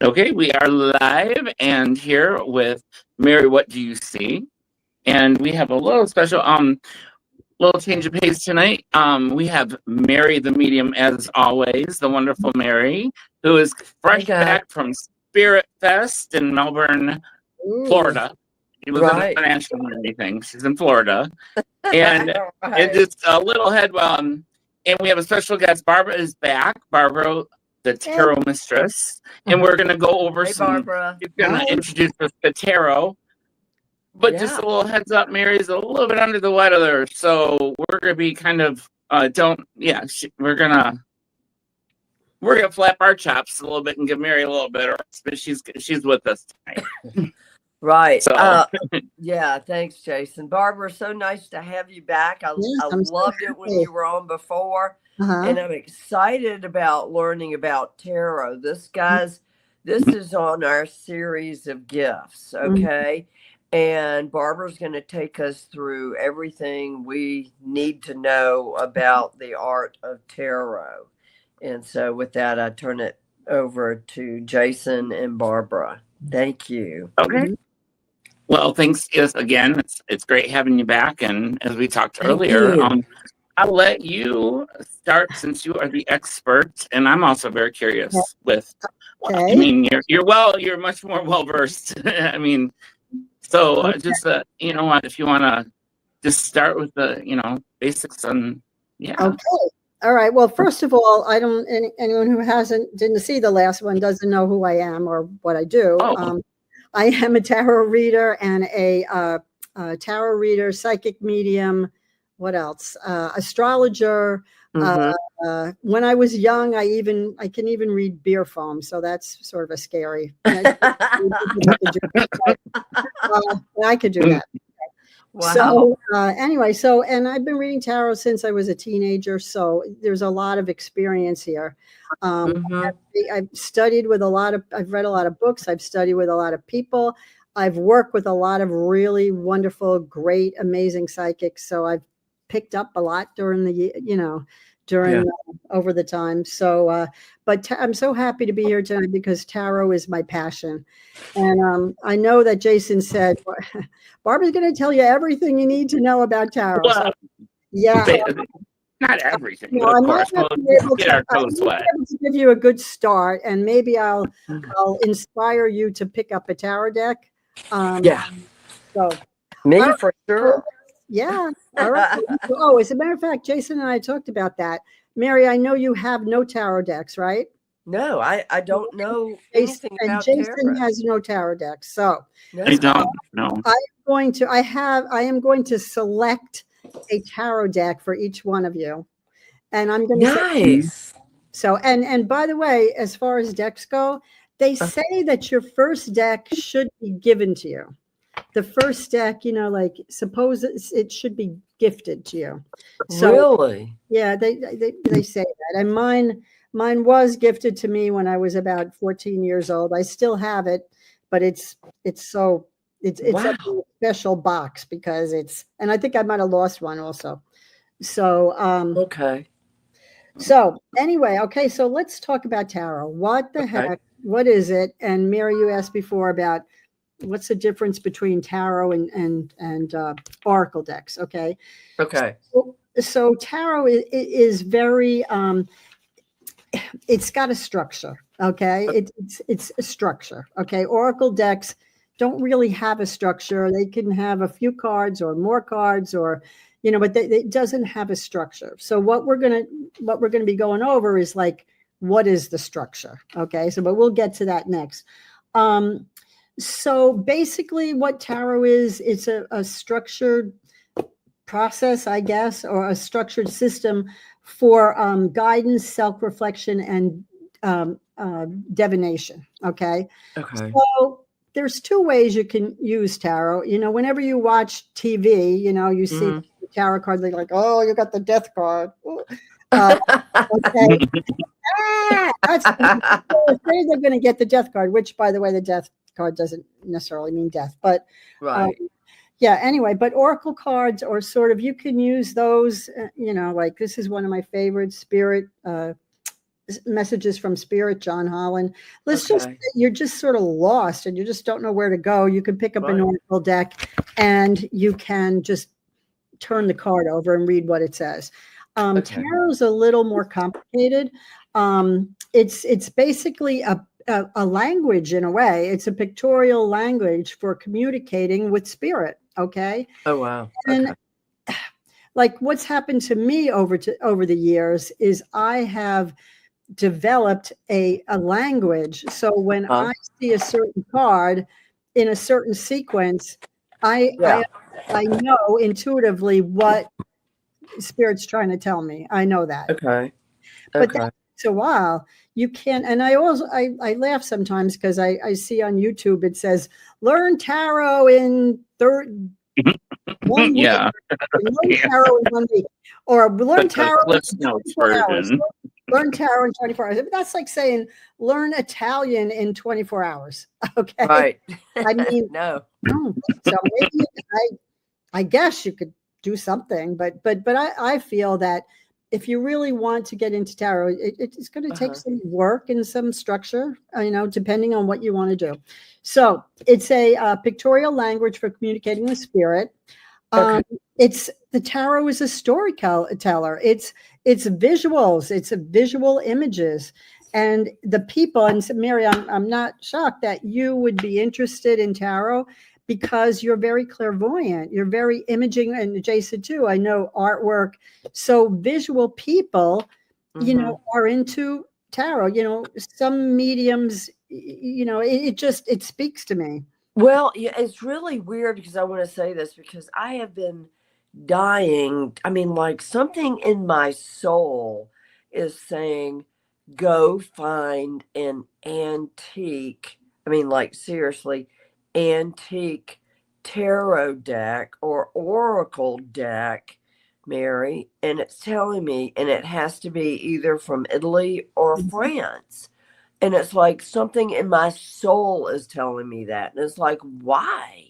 Okay, we are live and here with Mary. What do you see? And we have a little special, little change of pace tonight. We have Mary the medium, as always, the wonderful Mary, who is fresh back from Spirit Fest in Melbourne, Florida. She was in Nashville or anything. She's in Florida, and it's just a little head. And we have a special guest. Barbara is back. Barbara the Tarot Mistress, and we're going to go over Barbara. She's going to introduce us to tarot. But just a little heads up, Mary's a little bit under the weather, so we're going to be kind of we're gonna flap our chops a little bit and give Mary a little bit, but she's with us tonight. Right. So. Yeah. Thanks, Jason. Barbara, so nice to have you back. I loved it when you were on before. And I'm excited about learning about tarot. This is on our series of gifts, okay? And Barbara's going to take us through everything we need to know about the art of tarot. And so with that, I turn it over to Jason and Barbara. Thank you. Okay. Well, thanks again. It's great having you back. And as we talked earlier, I'll let you start since you are the expert, and I'm also very curious with. I mean, you're much more well versed. I mean, so just you know what, if you want to just start with the basics on Okay. All right. Well, first of all, anyone who didn't see the last one doesn't know who I am or what I do. I am a tarot reader and a tarot reader, psychic medium. What else? Astrologer. When I was young, I can even read beer foam, so that's sort of a scary. I could do that. Wow. So anyway, and I've been reading tarot since I was a teenager, so there's a lot of experience here. I've studied with I've read a lot of books. I've studied with a lot of people. I've worked with a lot of really wonderful, great, amazing psychics. So I've picked up a lot during over the time. So, but I'm so happy to be here tonight because tarot is my passion. And I know that Jason said, Barbara's going to tell you everything you need to know about tarot. Well, so, yeah. Not everything, but of course, we'll get our toes wet. To give you a good start, and maybe I'll inspire you to pick up a tarot deck. So me for sure. Yeah. All right. Oh, as a matter of fact, Jason and I talked about that. Mary, I know you have no tarot decks, right? No, I don't know anything about Jason tarot. Has no tarot decks. So I don't know. I am going to select a tarot deck for each one of you. And I'm going to So and by the way, as far as decks go, they say that your first deck should be given to you. The first deck, like suppose it should be gifted to you. So, really? Yeah, they say that. And mine was gifted to me when I was about 14 years old. I still have it, but it's a special box because and I think I might have lost one also. So okay. So anyway, so let's talk about tarot. What the heck? What is it? And Mary, you asked before about what's the difference between tarot and oracle decks? Okay. So tarot is very it's got a structure. Okay. It's a structure. Okay. Oracle decks don't really have a structure. They can have a few cards or more cards or but it doesn't have a structure. So what we're gonna be going over is like, what is the structure? Okay. So but we'll get to that next. So basically what tarot is, it's a structured process, I guess, or a structured system for guidance, self-reflection, and divination. Okay. So there's two ways you can use tarot. Whenever you watch TV, you see the tarot card, they're like, oh, you got the death card. Okay. They're going to get the death card, which, by the way, the death card doesn't necessarily mean death, but anyway, but oracle cards or you can use those, like this is one of my favorites, Spirit Messages from Spirit, John Holland. Let's just, you're just sort of lost and you just don't know where to go. You can pick up an oracle deck and you can just turn the card over and read what it says. Tarot's a little more complicated. It's basically a language in a way. It's a pictorial language for communicating with spirit. Okay. Oh, wow. And like what's happened to me over the years is I have developed a language. So when I see a certain card in a certain sequence, I know intuitively what Spirit's trying to tell me. I know that. But that takes a while. You can't, and I laugh sometimes because I see on YouTube it says learn tarot in 1 week. Learn tarot in 1 week, or learn tarot in 24 hours. Learn tarot in 24 hours. That's like saying learn Italian in 24 hours. Okay. Right. I mean, no. So maybe I guess you could do something, but I feel that if you really want to get into tarot, it's going to take some work and some structure, depending on what you want to do. So it's a pictorial language for communicating with spirit. It's the tarot is a storyteller. It's visuals. It's visual images, and the people. And Mary, I'm not shocked that you would be interested in tarot because you're very clairvoyant. You're very imaging, and Jason too. I know artwork. So visual people, are into tarot. Some mediums. It speaks to me. Well, it's really weird because I want to say this because I have been dying. I mean, like something in my soul is saying, go find an antique. I mean, like seriously, antique tarot deck or oracle deck, Mary. And it's telling me, and it has to be either from Italy or France. And it's like something in my soul is telling me that. And it's like, why?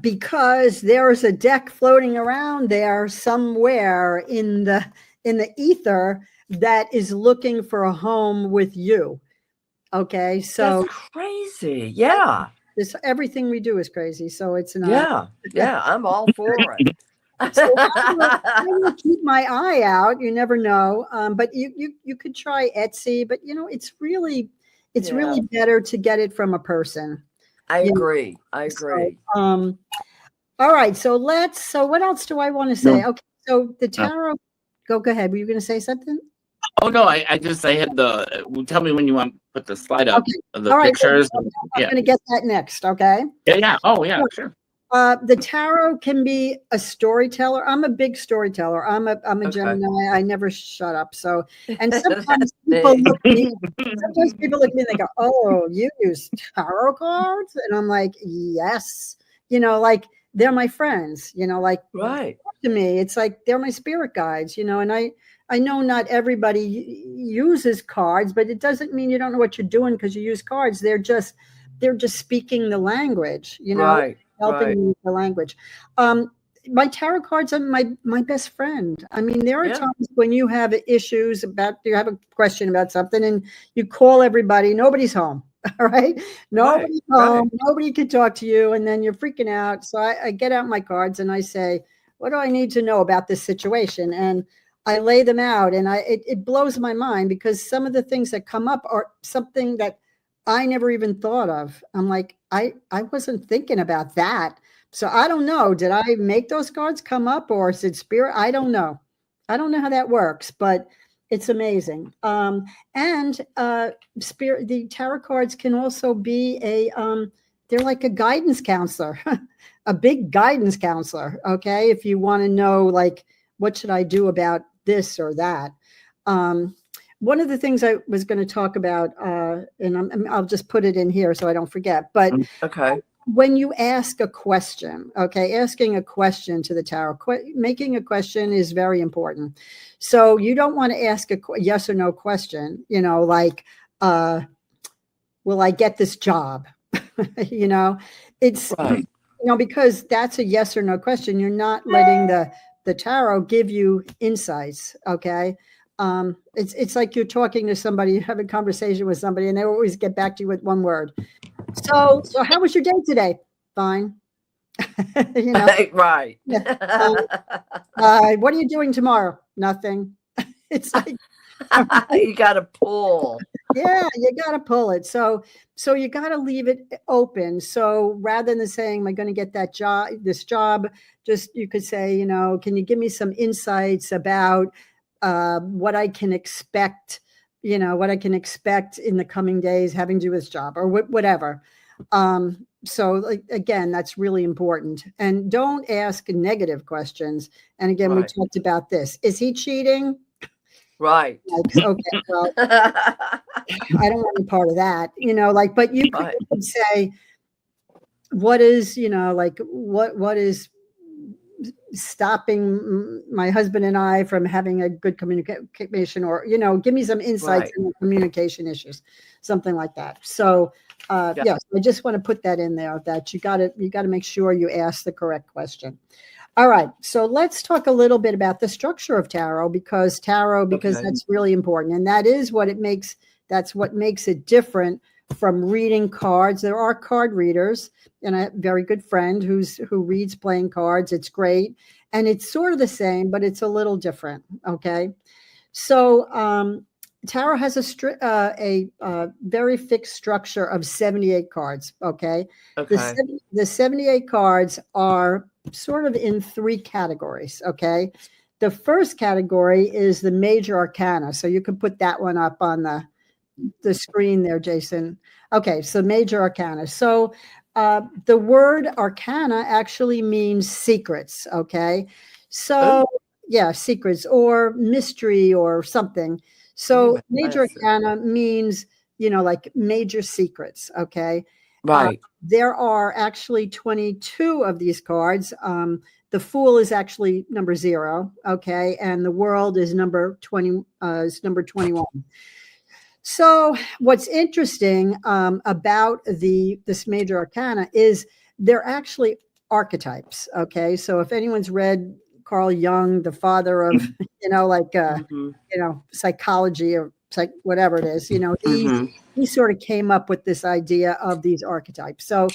Because there's a deck floating around there somewhere in the ether that is looking for a home with you. Okay. So that's crazy. Yeah. Everything we do is crazy. So it's not. Yeah. I'm all for it. So I will keep my eye out. You never know. But you could try Etsy, but it's really better to get it from a person. I agree. So, all right. So what else do I want to say? Okay. So the tarot, go ahead. Were you going to say something? Oh no, I had tell me when you want to put the slide up of the pictures. I'm going to get that next. Okay. Yeah. Oh yeah, sure. The tarot can be a storyteller. I'm a big storyteller. I'm a Gemini. I never shut up. So, and sometimes people look at me and they go, "Oh, you use tarot cards?" And I'm like, "Yes." Like they're my friends. Like right to me, it's like they're my spirit guides. And I know not everybody uses cards, but it doesn't mean you don't know what you're doing because you use cards. They're just speaking the language. Right. Helping me with the language. My tarot cards are my best friend. I mean, there are times when you have issues you have a question about something and you call everybody, nobody's home. All right. Nobody's home. Nobody can talk to you. And then you're freaking out. So I get out my cards and I say, what do I need to know about this situation? And I lay them out and it blows my mind because some of the things that come up are something that I never even thought of. I'm like, I wasn't thinking about that. So I don't know. Did I make those cards come up or is it spirit? I don't know. I don't know how that works, but it's amazing. And spirit, the tarot cards can also be they're like a guidance counselor, a big guidance counselor. Okay. If you want to know, like, what should I do about this or that? One of the things I was going to talk about, and I'll just put it in here so I don't forget, but when you ask a question, asking a question to the tarot, making a question is very important. So you don't want to ask a yes or no question, like, will I get this job? It's, because that's a yes or no question. You're not letting the tarot give you insights. Okay. It's like you're talking to somebody, you have a conversation with somebody, and they always get back to you with one word. So how was your day today? Fine. You know, right. Yeah. What are you doing tomorrow? Nothing. It's like you got to pull. Yeah, you got to pull it. So you got to leave it open. So rather than saying, "Am I going to get this job?" Just you could say, can you give me some insights about what I can expect? What I can expect in the coming days having to do with this job or whatever. So again, that's really important. And don't ask negative questions. And again, we talked about this. Is he cheating? Right. Like, okay, well, I don't want any part of that, but you could say, what is, what is stopping my husband and I from having a good communication, or, give me some insights in communication issues, something like that. So, yes, I just want to put that in there, that you got to make sure you ask the correct question. All right. So let's talk a little bit about the structure of tarot, because that's really important. And that's what makes it different from reading cards. There are card readers, and I have a very good friend who reads playing cards. It's great. And it's sort of the same, but it's a little different. Okay. So, tarot has a very fixed structure of 78 cards. Okay. The 78 cards are sort of in three categories. Okay. The first category is the major arcana. So you can put that one up on the screen there, Jason. Okay. So major arcana. So the word arcana actually means secrets. Okay. So yeah, secrets or mystery or something. So major arcana means, like major secrets. Okay. Right. There are actually 22 of these cards. The Fool is actually number 0. Okay. And the World is number 20, is number 21. So what's interesting about this major arcana is they're actually archetypes. Okay. So if anyone's read Carl Jung, the father of, psychology or whatever it is, he sort of came up with this idea of these archetypes. So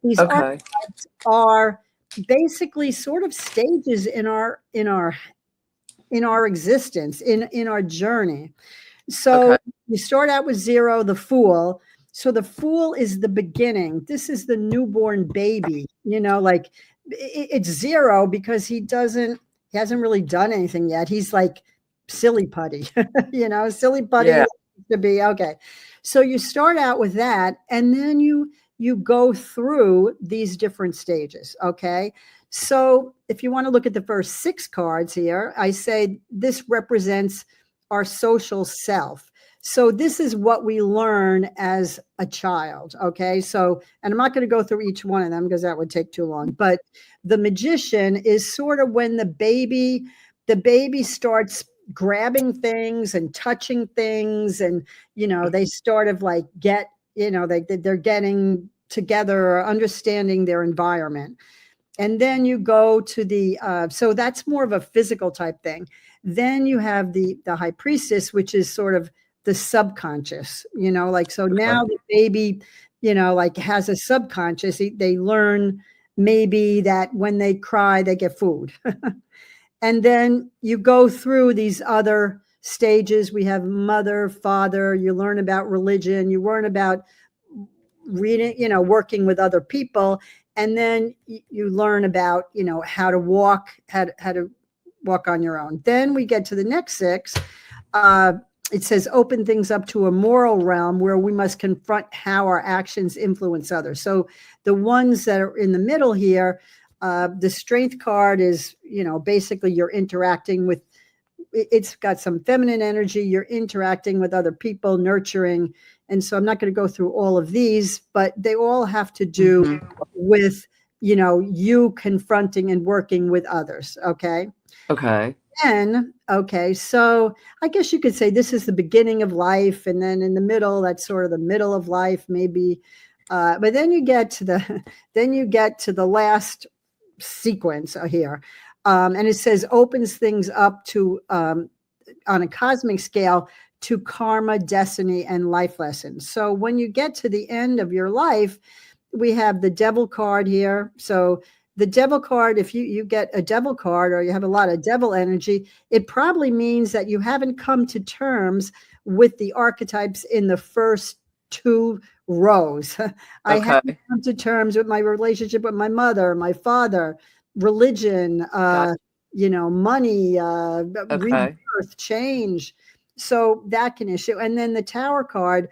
these archetypes are basically sort of stages in our existence, in our journey. So you start out with 0, the Fool. So the Fool is the beginning. This is the newborn baby, it's 0 because he hasn't really done anything yet. He's like silly putty, silly putty to be. Okay. So you start out with that, and then you go through these different stages. Okay. So if you want to look at the first 6 cards here, I say this represents our social self. So this is what we learn as a child. Okay. So, and I'm not going to go through each one of them because that would take too long, but the Magician is sort of when the baby starts grabbing things and touching things, and, they sort of like get, they're getting together or understanding their environment. And then you go to so that's more of a physical type thing. Then you have the High Priestess, which is sort of the subconscious, so now the baby, has a subconscious. They learn maybe that when they cry, they get food. And then you go through these other stages. We have Mother, Father. You learn about religion. You learn about reading, working with other people. And then you learn about, how to walk on your own. Then we get to the next 6. It says open things up to a moral realm where we must confront how our actions influence others. So the ones that are in the middle here, the Strength card is, basically you're interacting with, it's got some feminine energy. You're interacting with other people, nurturing. And so I'm not going to go through all of these, but they all have to do with, you confronting and working with others. Okay. Okay. And so I guess you could say this is the beginning of life. And then in the middle, that's sort of the middle of life, maybe. But then you get to the last sequence here. And it says opens things up to on a cosmic scale to karma, destiny, and life lessons. So when you get to the end of your life, we have the devil card here. So the devil card, if you get a devil card or you have a lot of devil energy, it probably means that you haven't come to terms with the archetypes in the first 2 rows. I haven't come to terms with my relationship with my mother, my father, religion, money, rebirth, change. So that can issue. And then the Tower card,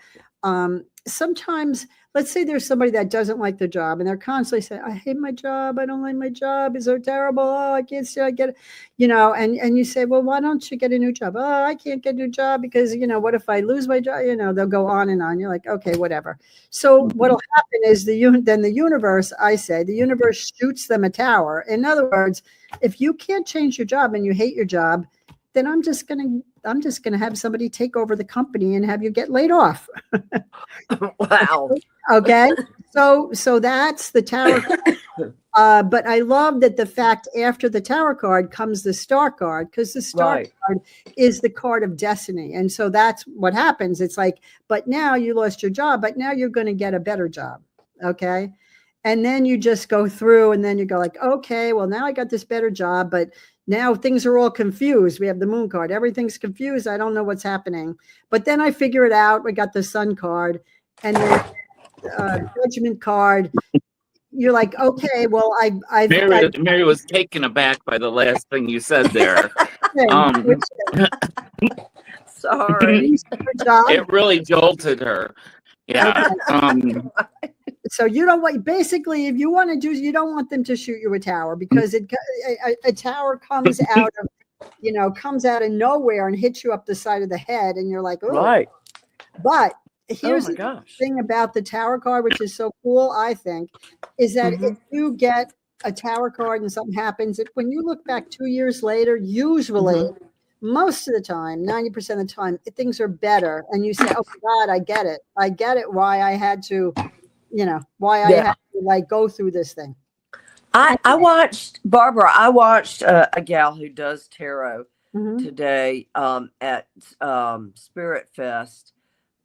sometimes, let's say there's somebody that doesn't like the job and they're constantly saying, I hate my job. I don't like my job. It's so terrible. Oh, I can't see, I get it. And you say, well, why don't you get a new job? Oh, I can't get a new job because, what if I lose my job? They'll go on and on. You're like, okay, whatever. So what'll happen is then the universe, I say, the universe shoots them a tower. In other words, if you can't change your job and you hate your job, then I'm just gonna have somebody take over the company and have you get laid off. Wow. Okay. So that's the Tower card. But I love that the fact after the Tower card comes the Star card, because the Star card is the card of destiny. And so that's what happens. It's like, but now you lost your job, but now you're going to get a better job. Okay. And then you just go through and then you go like, okay, well, now I got this better job, but now things are all confused. We have the Moon card. Everything's confused. I don't know what's happening. But then I figure it out. We got the Sun card and then Judgment card. You're like, okay, well, Mary was taken aback by the last thing you said there. Sorry. It really jolted her. Yeah. So you don't want, basically, if you want to do, you don't want them to shoot you a tower, because a tower comes out of, comes out of nowhere and hits you up the side of the head, and you're like, oh. Right. But here's the thing about the Tower card, which is so cool, I think, is that if you get a Tower card and something happens, when you look back 2 years later, usually, most of the time, 90% of the time, things are better. And you say, oh my God, I get it. I get it why I had to, I had to like go through this thing. I watched, Barbara, a gal who does tarot today at Spirit Fest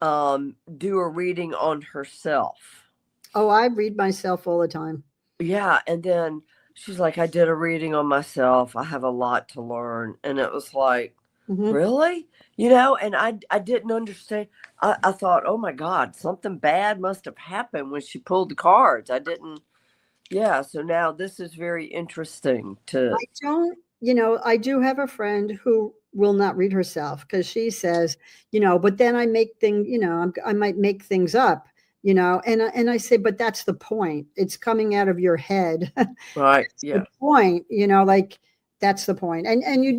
do a reading on herself. Oh, I read myself all the time. Yeah. And then she's like, I did a reading on myself. I have a lot to learn. And it was like, really? And I didn't understand. I thought, oh my God, something bad must have happened when she pulled the cards. I didn't. Yeah. So now this is very interesting to. I do have a friend who will not read herself because she says, but then I make things, I might make things up, and I say, but that's the point. It's coming out of your head. Right. Yeah. The point, like that's the point. And you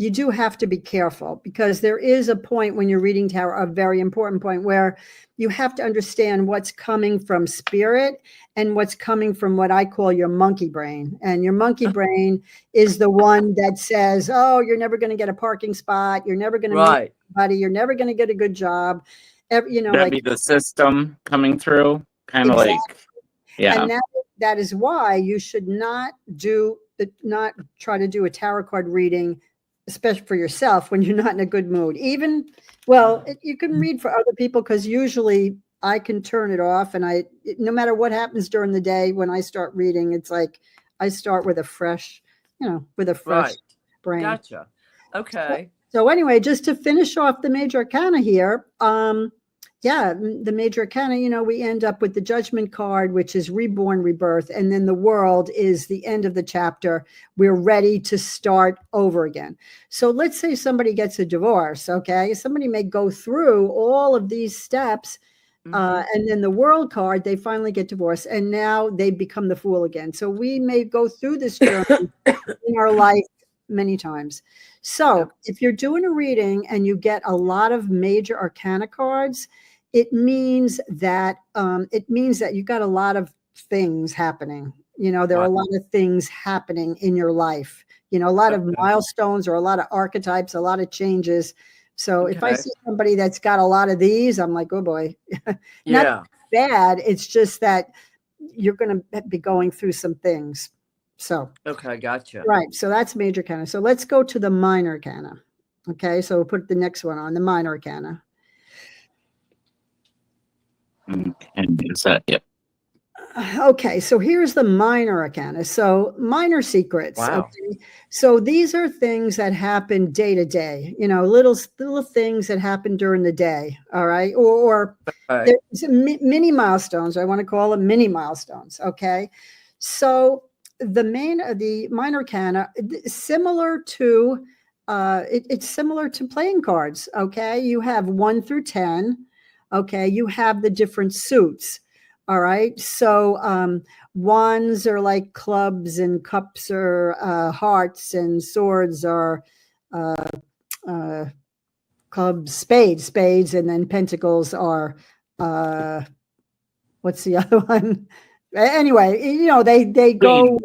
do have to be careful, because there is a point when you're reading tarot, a very important point, where you have to understand what's coming from spirit and what's coming from what I call your monkey brain. And your monkey brain is the one that says, oh, you're never going to get a parking spot. You're never going to meet anybody. You're never going to get a good job. That'd be the system coming through, kind of like, yeah. And that is why you should not try to do a tarot card reading, especially for yourself, when you're not in a good mood. You can read for other people, because usually I can turn it off, and no matter what happens during the day, when I start reading, it's like I start with a fresh, brain. Gotcha. Okay. So anyway, just to finish off the major arcana here, the major arcana, we end up with the Judgment card, which is reborn, rebirth. And then the World is the end of the chapter. We're ready to start over again. So let's say somebody gets a divorce. Okay. Somebody may go through all of these steps. And then the World card, they finally get divorced, and now they become the Fool again. So we may go through this journey in our life many times. So if you're doing a reading and you get a lot of major arcana cards, it means that you got a lot of things happening. There are a lot of things happening in your life, a lot of milestones, or a lot of archetypes, a lot of changes. So if I see somebody that's got a lot of these, I'm like, oh boy, not bad. It's just that you're going to be going through some things. So, okay, gotcha. Right. So that's major arcana. So let's go to the minor arcana. Okay. So we'll put the next one on, the minor arcana. And is that it? Okay, so here's the minor arcana. So minor secrets. Wow. Okay? So these are things that happen day to day, little things that happen during the day. All right. Or Right. there's mini milestones. I want to call them mini milestones. Okay. So the minor arcana, similar to, it's similar to playing cards. Okay. You have 1 through 10. Okay. You have the different suits. All right. So wands are like clubs, and cups are hearts, and swords are clubs, spades, and then pentacles are what's the other one? Anyway, they go.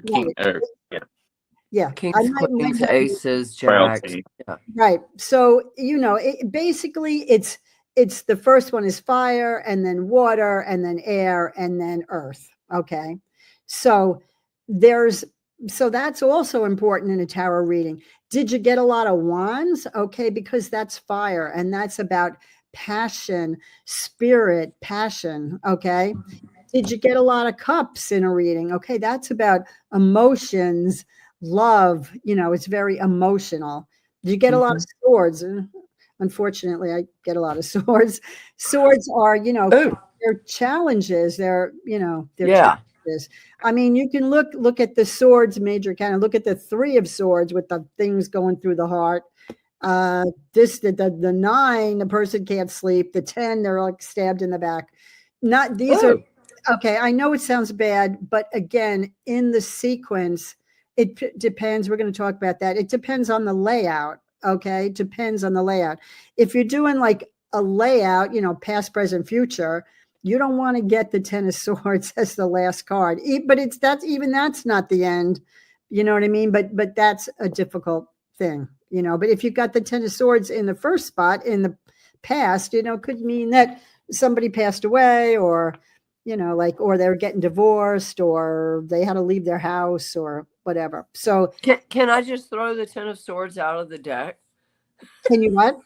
King, yeah. Kings, queens, aces, jacks. Yeah. Right. So, basically it's the first one is fire, and then water, and then air, and then earth. Okay. So that's also important in a tarot reading. Did you get a lot of wands? Okay. Because that's fire, and that's about passion, spirit, passion. Okay. Did you get a lot of cups in a reading? Okay. That's about emotions, love. It's very emotional. Did you get a lot of swords? Unfortunately, I get a lot of swords. Swords are, they're challenges. They're challenges. I mean, you can look at the swords major kind of look at the 3 of swords with the things going through the heart. The 9, the person can't sleep. The 10, they're like stabbed in the back. These are okay. I know it sounds bad, but again, in the sequence, it depends. We're going to talk about that. It depends on the layout. Okay. Depends on the layout. If you're doing like a layout, past, present, future, you don't want to get the 10 of swords as the last card, but that's not the end. You know what I mean? But that's a difficult thing, but if you got the 10 of swords in the first spot in the past, could mean that somebody passed away, or, or they're getting divorced, or they had to leave their house, or whatever. So can I just throw the 10 of swords out of the deck? Can you what?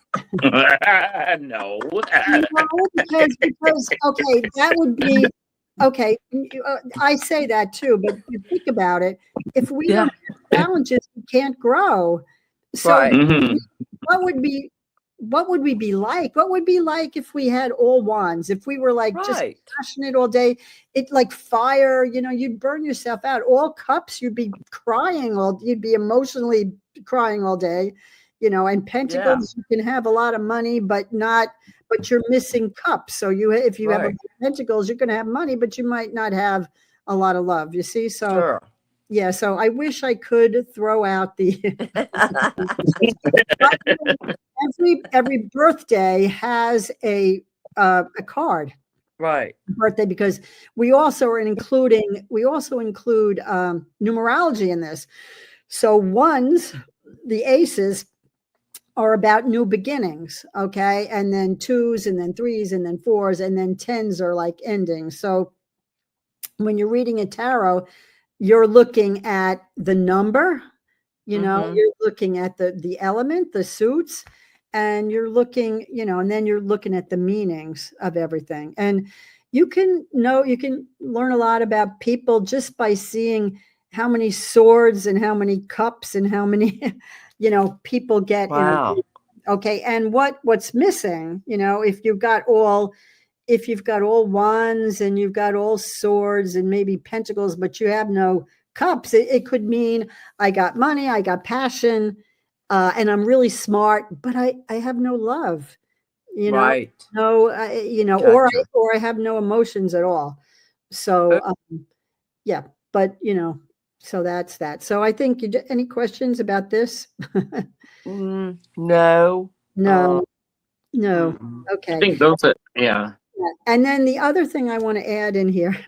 No. Because okay, that would be okay. I say that too, but you think about it. If we don't have challenges, we can't grow. So what would we be like? What would be like if we had all wands? If we were like just passionate all day, like fire, you'd burn yourself out. All cups, you'd be crying you'd be emotionally crying all day, and pentacles, you can have a lot of money, but you're missing cups. So if you have pentacles, you're going to have money, but you might not have a lot of love. You see? So yeah, so I wish I could throw out the every birthday has a card. Right. Birthday, because we also include numerology in this. So ones, the aces, are about new beginnings. Okay. And then 2s, and then 3s, and then 4s, and then 10s are like endings. So when you're reading a tarot, you're looking at the number, you're looking at the element, the suits, and you're looking, and then you're looking at the meanings of everything. And you can learn a lot about people just by seeing how many swords and how many cups and how many, people get. Wow. Okay. And what's missing, if you've got all wands and you've got all swords and maybe pentacles, but you have no cups, it could mean I got money, I got passion, and I'm really smart, but I have no love, right. No, gotcha. or I have no emotions at all. So, yeah, but so that's that. So I think any questions about this? No. No. Okay. I think those are, yeah. And then the other thing I want to add in here,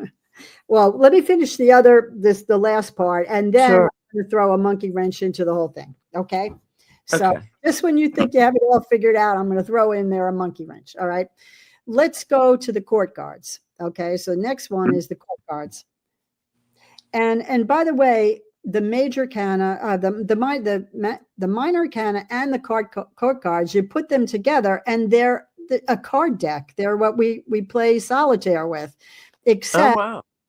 well, let me finish the last part, and then I'm going to throw a monkey wrench into the whole thing. Okay. So just when you think you have it all figured out, I'm going to throw in there a monkey wrench. All right. Let's go to the court cards. Okay. So next one is the court cards. And by the way, the major arcana, the minor arcana and the court cards, you put them together and they're a card deck. They're what we play solitaire with, except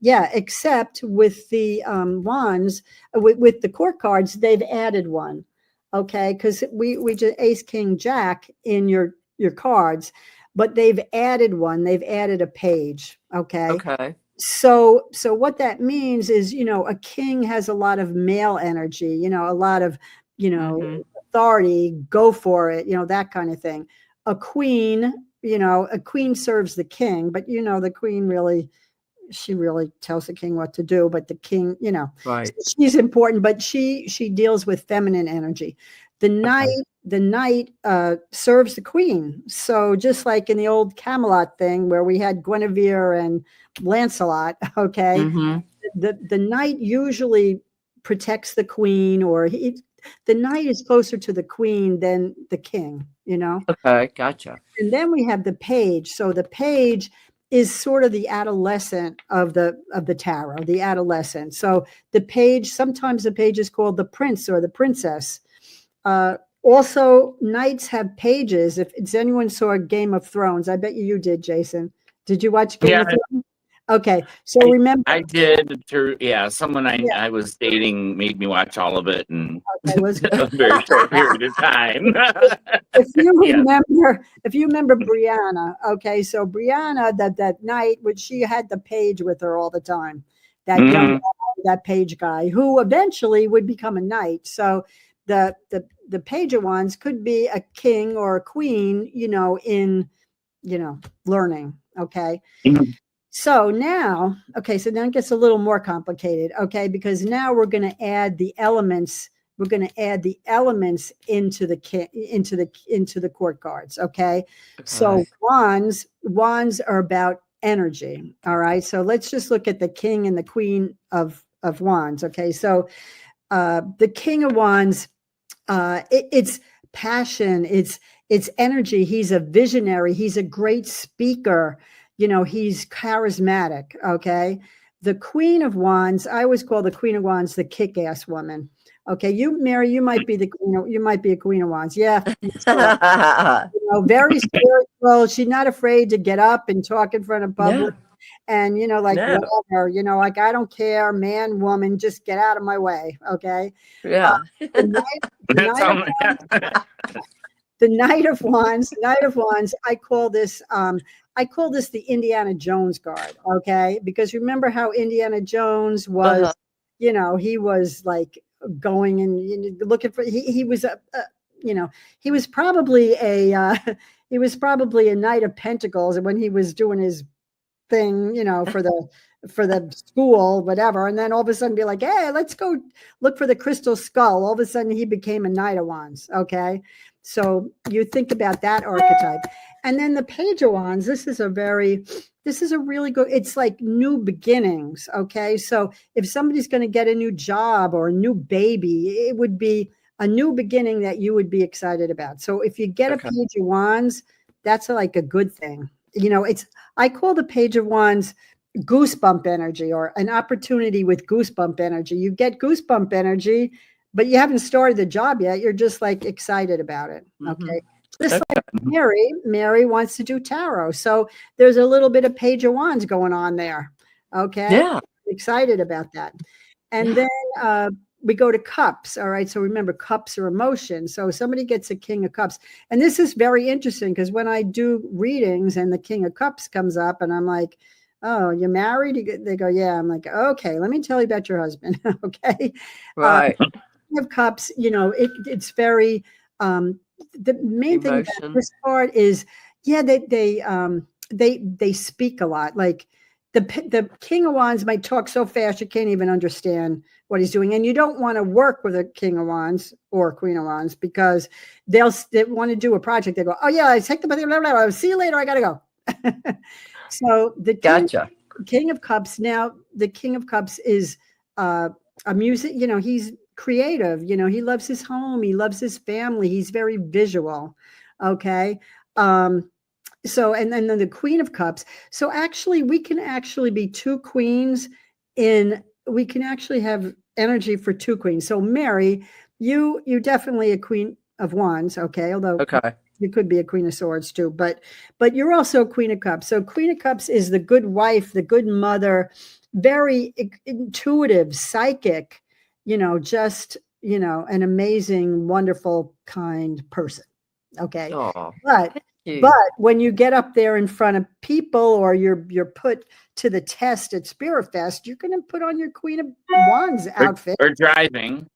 except with the wands, with the court cards, they've added one. Okay, because we just ace, king, jack in your cards, but they've added one. They've added a page. Okay. So what that means is, a king has a lot of male energy, a lot of, authority, go for it, that kind of thing. A queen serves the king, but the queen she really tells the king what to do, but the king, right. She's important, but she deals with feminine energy. The knight serves the queen. So just like in the old Camelot thing where we had Guinevere and Lancelot, okay, the knight usually protects the queen, or the knight is closer to the queen than the king, Okay, gotcha. And then we have the page. So the page is sort of the adolescent of the tarot, the adolescent. So sometimes the page is called the prince or the princess. Also, knights have pages. If anyone saw Game of Thrones, I bet you did, Jason. Did you watch Game of Thrones? Okay, so remember, I did. Someone I was dating made me watch all of it in a very short period of time. if you remember Brianna, okay, so Brianna, that night, which she had the page with her all the time, that young guy, that page guy, who eventually would become a knight. So the page of wands could be a king or a queen, in learning. Okay. So now it gets a little more complicated, okay, because now we're going to add the elements. We're going to add the elements into the court cards, okay? So wands are about energy, all right? So let's just look at the king and the queen of wands, okay? So the king of wands, it's passion, it's energy. He's a visionary. He's a great speaker. He's charismatic. Okay. The queen of wands, I always call the queen of wands the kick-ass woman. Okay. Mary, you might be you might be a queen of wands. Yeah. Very spiritual. She's not afraid to get up and talk in front of public. And, whatever, like, I don't care, man, woman, just get out of my way. Okay. Yeah. The Knight of Wands, I call this the Indiana Jones card, okay? Because remember how Indiana Jones was, he was like going and looking for, he was he was probably a Knight of Pentacles when he was doing his thing, for the school, whatever. And then all of a sudden be like, hey, let's go look for the crystal skull. All of a sudden he became a Knight of Wands. Okay. So you think about that archetype. And then the Page of Wands, this is a really good, it's like new beginnings. Okay. So if somebody's going to get a new job or a new baby, it would be a new beginning that you would be excited about. So if you get a Page of Wands, that's like a good thing. I call the Page of Wands goosebump energy, or an opportunity with goosebump energy. You get goosebump energy, but you haven't started the job yet. You're just like excited about it. Okay. Just like Mary wants to do tarot. So there's a little bit of Page of Wands going on there. Okay. Yeah. Excited about that. And then we go to cups. All right. So remember, cups are emotion. So somebody gets a King of Cups. And this is very interesting because when I do readings and the King of Cups comes up and I'm like, oh, you're married? They go, yeah. I'm like, okay, let me tell you about your husband. Okay. Right. King of Cups, it's very, the main thing about this part is, they speak a lot. Like the King of Wands might talk so fast you can't even understand what he's doing. And you don't want to work with a King of Wands or Queen of Wands because they want to do a project. They go, oh yeah, I take the blah, blah, blah. See you later. I gotta go. So the King of Cups. Now the King of Cups is a music. He's creative. He loves his home. He loves his family. He's very visual. Okay. So and then the Queen of Cups. So actually, we can actually be two queens in we can actually have energy for two queens. So Mary, you definitely a Queen of Wands, okay? Although you could be a Queen of Swords too, but you're also a Queen of Cups. So Queen of Cups is the good wife, the good mother, very intuitive, psychic, just, an amazing, wonderful, kind person. Okay. Oh, but when you get up there in front of people, or you're put to the test at Spirit Fest, you're going to put on your Queen of Wands outfit. Or driving.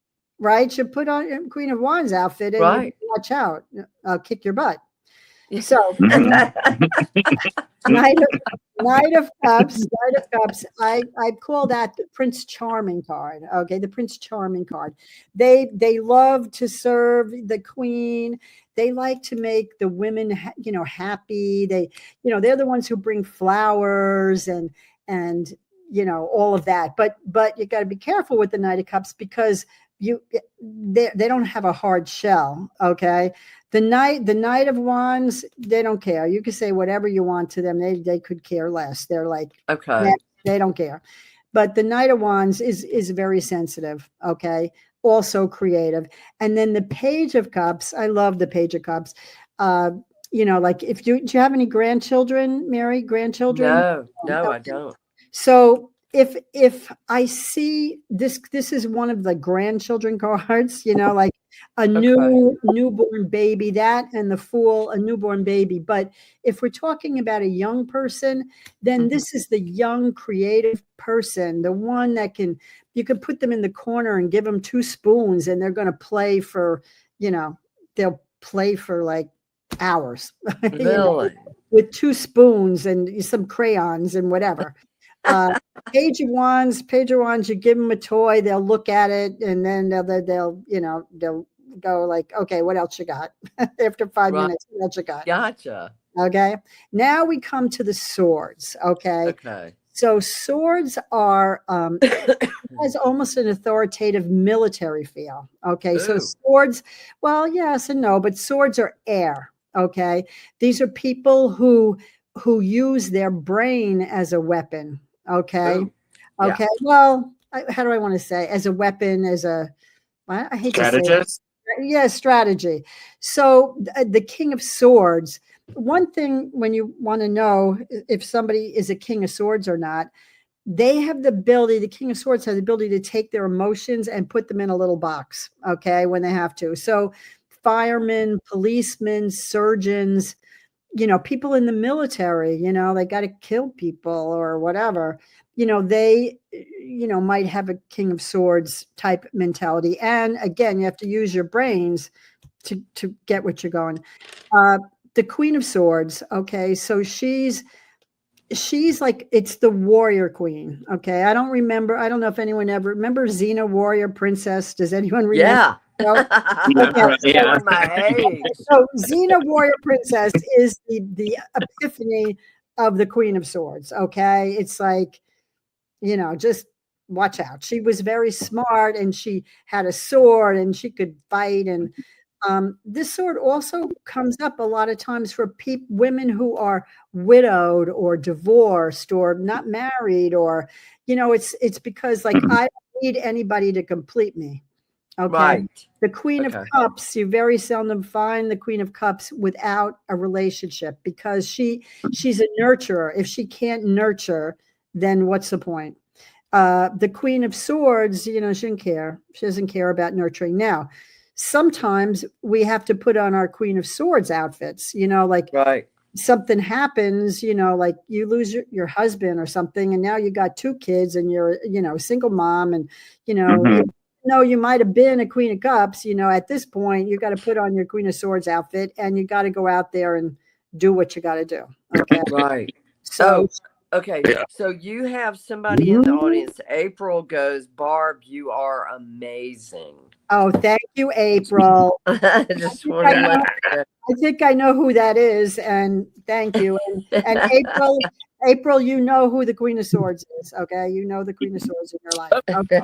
Right? You put on your Queen of Wands outfit and you watch out. I'll kick your butt. So Knight of Cups, I call that the Prince Charming card. Okay, the Prince Charming card. They love to serve the queen. They like to make the women, happy. They're the ones who bring flowers and all of that. But you got to be careful with the Knight of Cups, because they don't have a hard shell. Okay. The Knight of Wands, they don't care. You can say whatever you want to them. They could care less. They're like, okay, they don't care. But the Knight of Wands is very sensitive. Okay. Also creative. And then the Page of Cups, I love the Page of Cups. Like do you have any grandchildren, Mary? Grandchildren? No, I don't. So if I see this is one of the grandchildren cards, like a newborn baby, that and the Fool, a newborn baby. But if we're talking about a young person, then this is the young creative person, the one that you can put them in the corner and give them 2 spoons and they're going to play for, they'll play for like hours. Really? With 2 spoons and some crayons and whatever. Page of Wands, you give them a toy, they'll look at it, and then they'll go like, okay, what else you got? After 5 minutes, what else you got? Gotcha. Okay. Now we come to the swords. Okay. So swords are has almost an authoritative military feel. Okay. Ooh. So swords, well, yes and no, but swords are air. Okay. These are people who use their brain as a weapon. Okay. Ooh. Okay. Yeah. Well, how do I want to say? As a weapon, I hate strategist. To say it. Yeah, strategy. So the King of Swords, one thing when you want to know if somebody is a King of Swords or not, they have the King of Swords has the ability to take their emotions and put them in a little box, okay, when they have to. So firemen, policemen, surgeons, people in the military, they got to kill people or whatever, they, might have a King of Swords type mentality. And again, you have to use your brains to get what you're going. The Queen of Swords. Okay. So she's like, it's the warrior queen. Okay. I don't know if anyone ever remember Xena, Warrior Princess. Does anyone remember? Yeah. So Xena, Warrior Princess is the epiphany of the Queen of Swords. Okay. It's like, just watch out. She was very smart and she had a sword and she could fight. And this sword also comes up a lot of times for women who are widowed or divorced or not married, or, it's because like, I don't need anybody to complete me. Okay. Right. The Queen of Cups, you very seldom find the Queen of Cups without a relationship, because she's a nurturer. If she can't nurture, then what's the point? The Queen of Swords, she doesn't care. She doesn't care about nurturing. Now, sometimes we have to put on our Queen of Swords outfits, like something happens, like you lose your husband or something, and now you got 2 kids and you're, a single mom, and, you might have been a Queen of Cups, at this point, you got to put on your Queen of Swords outfit and you got to go out there and do what you got to do. Okay. Right. So, okay. Yeah. So you have somebody in the audience. April goes, Barb, you are amazing. Oh, thank you, April. I think I know who that is, and thank you. And April, you know who the Queen of Swords is. Okay, you know the Queen of Swords in your life. Okay.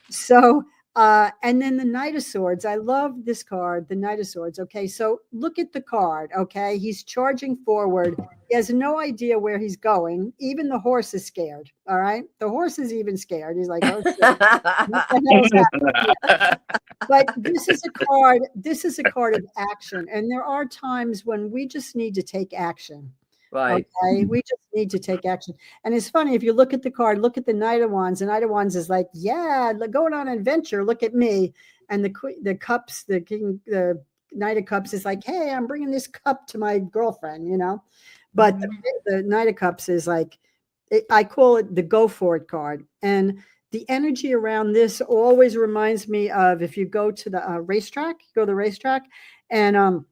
So And then the Knight of Swords. I love this card, the Knight of Swords. Okay, so look at the card. Okay, he's charging forward. He has no idea where he's going. Even the horse is scared. All right, the horse is even scared. He's like, oh, shit. What the hell's happening? But this is a card. This is a card of action, and there are times when we just need to take action. Right. Okay. We just need to take action. And it's funny, if you look at the card, look at the Knight of Wands. The Knight of Wands is like, yeah, going on an adventure. Look at me. And the cups, the Knight of Cups is like, hey, I'm bringing this cup to my girlfriend, you know. But the Knight of Cups is like, I call it the go for it card. And the energy around this always reminds me of, if you go to the racetrack, and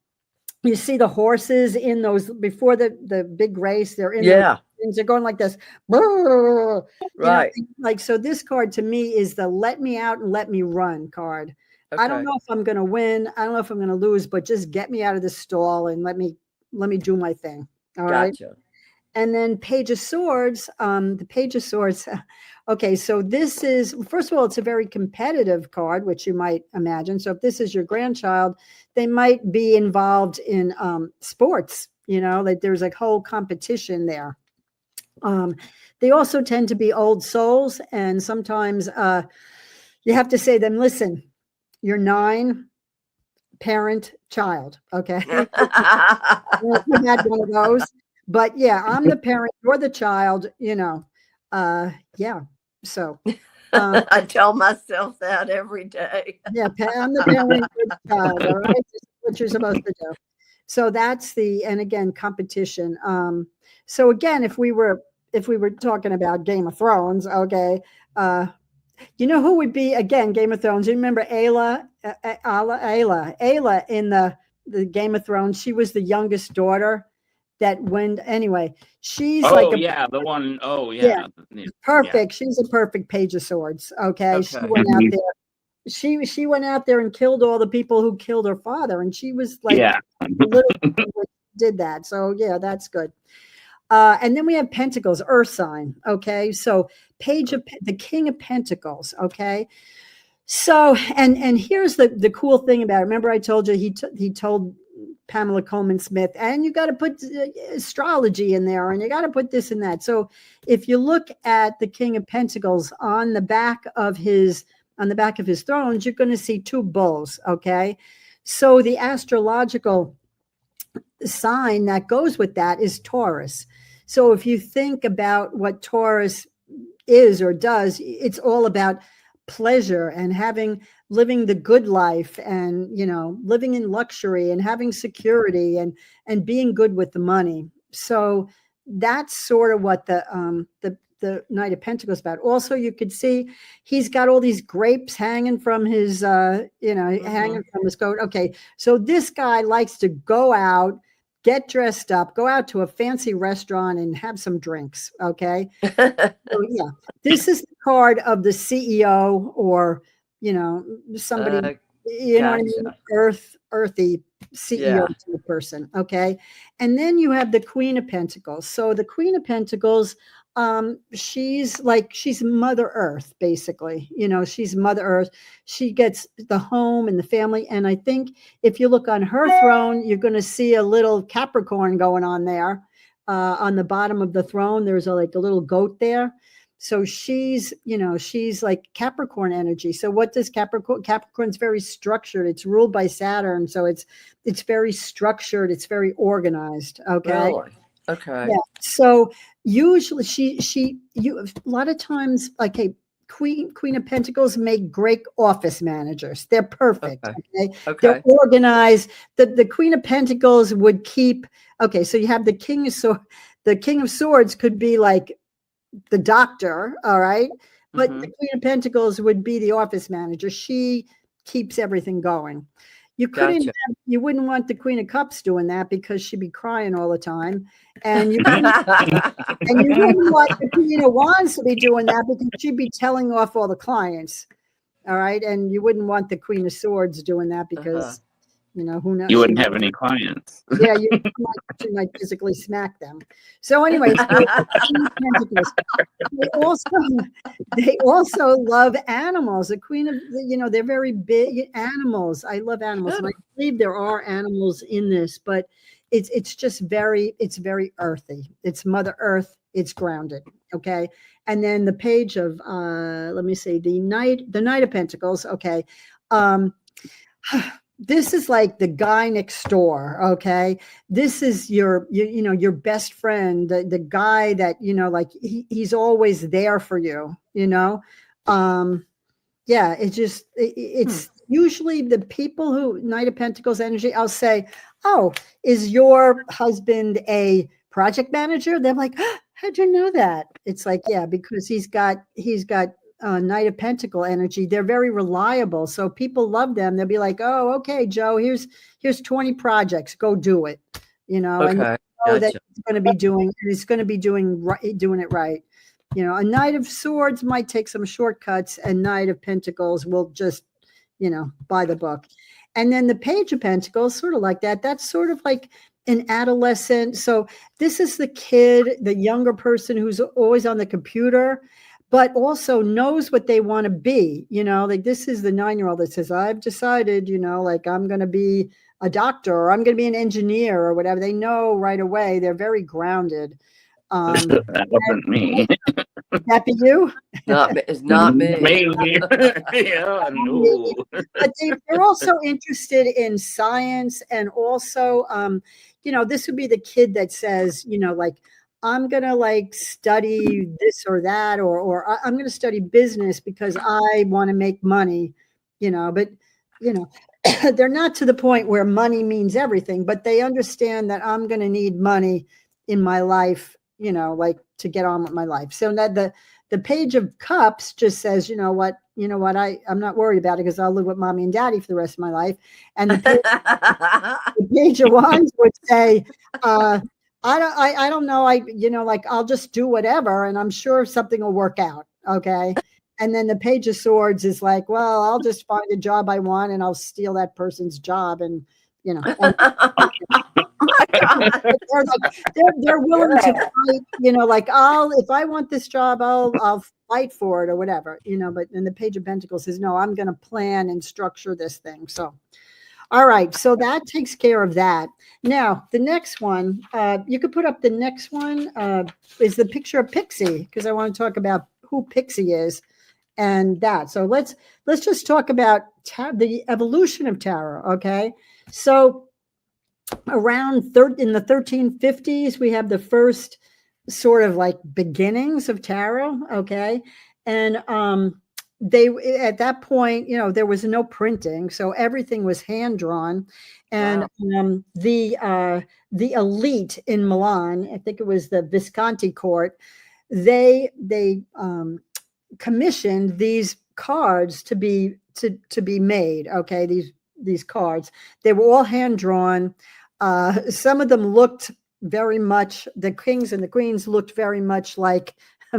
you see the horses in those before the big race. They're in those things. They're going like this. Right. You know, like, so this card to me is the let me out and let me run card. Okay. I don't know if I'm going to win. I don't know if I'm going to lose, but just get me out of the stall and let me do my thing. All right. And then Page of Swords, the Page of Swords. Okay, so this is, first of all, it's a very competitive card, which you might imagine. So if this is your grandchild, they might be involved in sports, you know, like there's a whole competition there. They also tend to be old souls, and sometimes you have to say to them, listen, you're 9, parent, child, okay? You had one of those. But yeah, I'm the parent, you're the child, you know. Yeah. So I tell myself that every day. Yeah, I'm the parent, you're the child, all right? This is what you're supposed to do. So that's and again, competition. So again, if we were talking about Game of Thrones, okay, you know who would be, again, Game of Thrones? You remember Ayla in the Game of Thrones? She was the youngest daughter. That went anyway. She's the one. Oh yeah, perfect. Yeah. She's a perfect Page of Swords. Okay. She went out there. She went out there and killed all the people who killed her father, and she was like, did that. So yeah, that's good. And then we have Pentacles, Earth sign. Okay, so the King of Pentacles. Okay. So and here's the cool thing about it. Remember I told you he told Pamela Coleman Smith, and you got to put astrology in there, and you got to put this and that. So if you look at the King of Pentacles on the back of his thrones, you're going to see 2 bulls. Okay, so the astrological sign that goes with that is Taurus. So if you think about what Taurus is or does, it's all about pleasure and living the good life, and, you know, living in luxury and having security and being good with the money. So that's sort of what the Knight of Pentacles is about. Also, you could see he's got all these grapes hanging from his, hanging from his coat. Okay, so this guy likes to go out, get dressed up, go out to a fancy restaurant and have some drinks. Okay. So yeah, this is the card of the CEO, or, you know, somebody, you know what I mean? Earthy CEO to the person. Okay. And then you have the Queen of Pentacles. So the Queen of Pentacles, she's Mother Earth, basically. You know, she's Mother Earth. She gets the home and the family. And I think if you look on her throne, you're going to see a little Capricorn going on there. On the bottom of the throne, there's a little goat there. So she's like Capricorn energy. So what does Capricorn's very structured. It's ruled by Saturn. So it's very structured. It's very organized. Okay. Really? Okay. Yeah. So usually a lot of times, like a Queen of Pentacles make great office managers. They're perfect. Okay. They're organized. The Queen of Pentacles would keep, okay, so you have the King of Swords. The King of Swords could be like the doctor, all right? But the Queen of Pentacles would be the office manager. She keeps everything going. You wouldn't want the Queen of Cups doing that, because she'd be crying all the time. And you wouldn't want the Queen of Wands to be doing that, because she'd be telling off all the clients. All right. And you wouldn't want the Queen of Swords doing that, because You know, who knows? You wouldn't have any clients. Yeah, you might physically smack them. So anyway, they also love animals. The Queen of, you know, they're very big animals. I love animals, and I believe there are animals in this, but it's just very earthy. It's Mother Earth. It's grounded. Okay, and then the page of let me see, the Knight of Pentacles. Okay. This is like the guy next door. Okay. This is your best friend, the guy that, you know, like he's always there for you, you know? Yeah, it's usually the people who Knight of Pentacles energy. I'll say, oh, is your husband a project manager? They're like, oh, how'd you know that? It's like, yeah, because he's got Knight of Pentacle energy. They're very reliable. So people love them. They'll be like, oh, okay, Joe, here's 20 projects. Go do it. You know, and you know that he's going to be doing it right. You know, a Knight of Swords might take some shortcuts, and Knight of Pentacles will just, you know, buy the book. And then the Page of Pentacles, sort of like that. That's sort of like an adolescent. So this is the kid, the younger person who's always on the computer, but also knows what they want to be. You know, like this is the 9-year-old that says, I've decided, you know, like I'm going to be a doctor, or I'm going to be an engineer, or whatever. They know right away. They're very grounded. That wasn't me. That be you? It's not me. Maybe. Yeah, no. But they're also interested in science, and also, you know, this would be the kid that says, you know, like, I'm going to like study this or that, or I'm going to study business because I want to make money, you know, but, you know, they're not to the point where money means everything, but they understand that I'm going to need money in my life, you know, like to get on with my life. So that the Page of Cups just says, you know what, I'm not worried about it because I'll live with mommy and daddy for the rest of my life. And the Page of Wands would say, I don't know. Like I'll just do whatever, and I'm sure something will work out. Okay. And then the Page of Swords is like, well, I'll just find a job I want, and I'll steal that person's job, and you know. They're willing to fight. You know, like if I want this job, I'll fight for it or whatever. You know. But then the Page of Pentacles says, no, I'm going to plan and structure this thing. So. All right, so that takes care of that. Now, the next one, you could put up the next one, is the picture of Pixie, because I want to talk about who Pixie is and that. So let's just talk about the evolution of tarot, okay? So around in the 1350s, we have the first sort of like beginnings of tarot, okay? And they at that point, you know, there was no printing, so everything was hand drawn, and the elite in Milan, I think it was the Visconti court, they commissioned these cards to be made. Okay, these cards, they were all hand drawn. Some of them looked very much, the kings and the queens looked very much like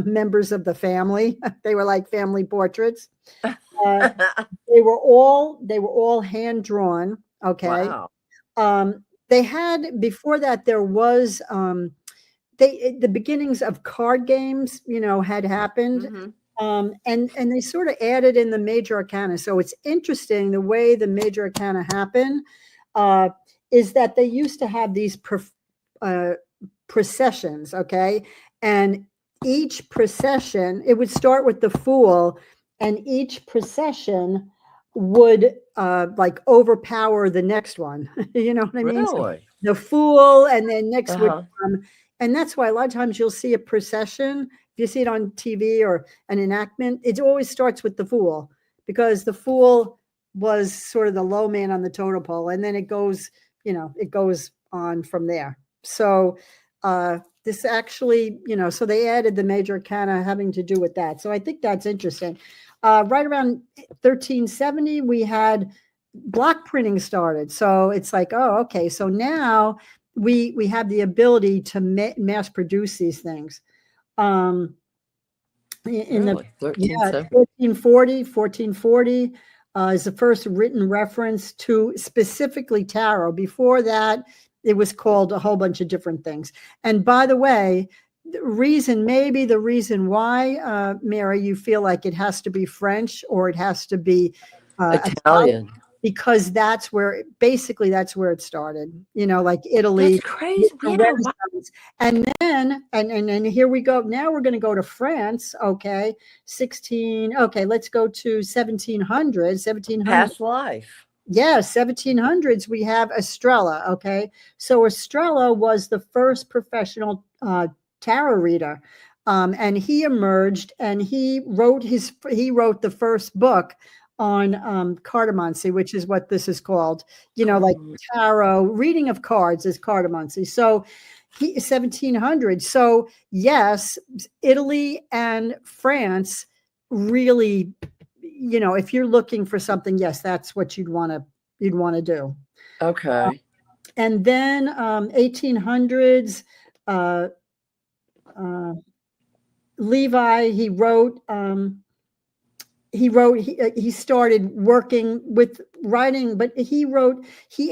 members of the family. They were like family portraits. They were all hand drawn. Okay. Wow. They had, before that, there was the beginnings of card games, you know, had happened. Mm-hmm. And they sort of added in the major arcana. So it's interesting the way the major arcana happen is that they used to have these processions. Okay. And each procession, it would start with the Fool, and each procession would like overpower the next one. You know what I mean? Really? So the Fool, and then next would come. And that's why a lot of times you'll see a procession. If you see it on TV or an enactment, it always starts with the Fool, because the Fool was sort of the low man on the totem pole, and then it goes, you know, it goes on from there. So this actually, you know, so they added the major arcana having to do with that. So I think that's interesting. Right around 1370, we had block printing started. So it's like, oh, okay. So now we have the ability to mass produce these things. In really? 1440, is the first written reference to specifically tarot. Before that, it was called a whole bunch of different things. And by the way, maybe the reason why, Mary, you feel like it has to be French or it has to be Italian, because that's where it started, like Italy. That's crazy. Yeah, wow. And then, and here we go. Now we're going to go to France. Okay. Let's go to 1700. Past life. Yeah, 1700s, we have Estrella. Okay. So Estrella was the first professional tarot reader. And he emerged and he wrote the first book on cartomancy, which is what this is called, like tarot reading of cards is cartomancy. So 1700. So yes, Italy and France really, if you're looking for something, yes, that's what you'd want to do. Okay. And then 1800s, Levi, he started working with writing, but he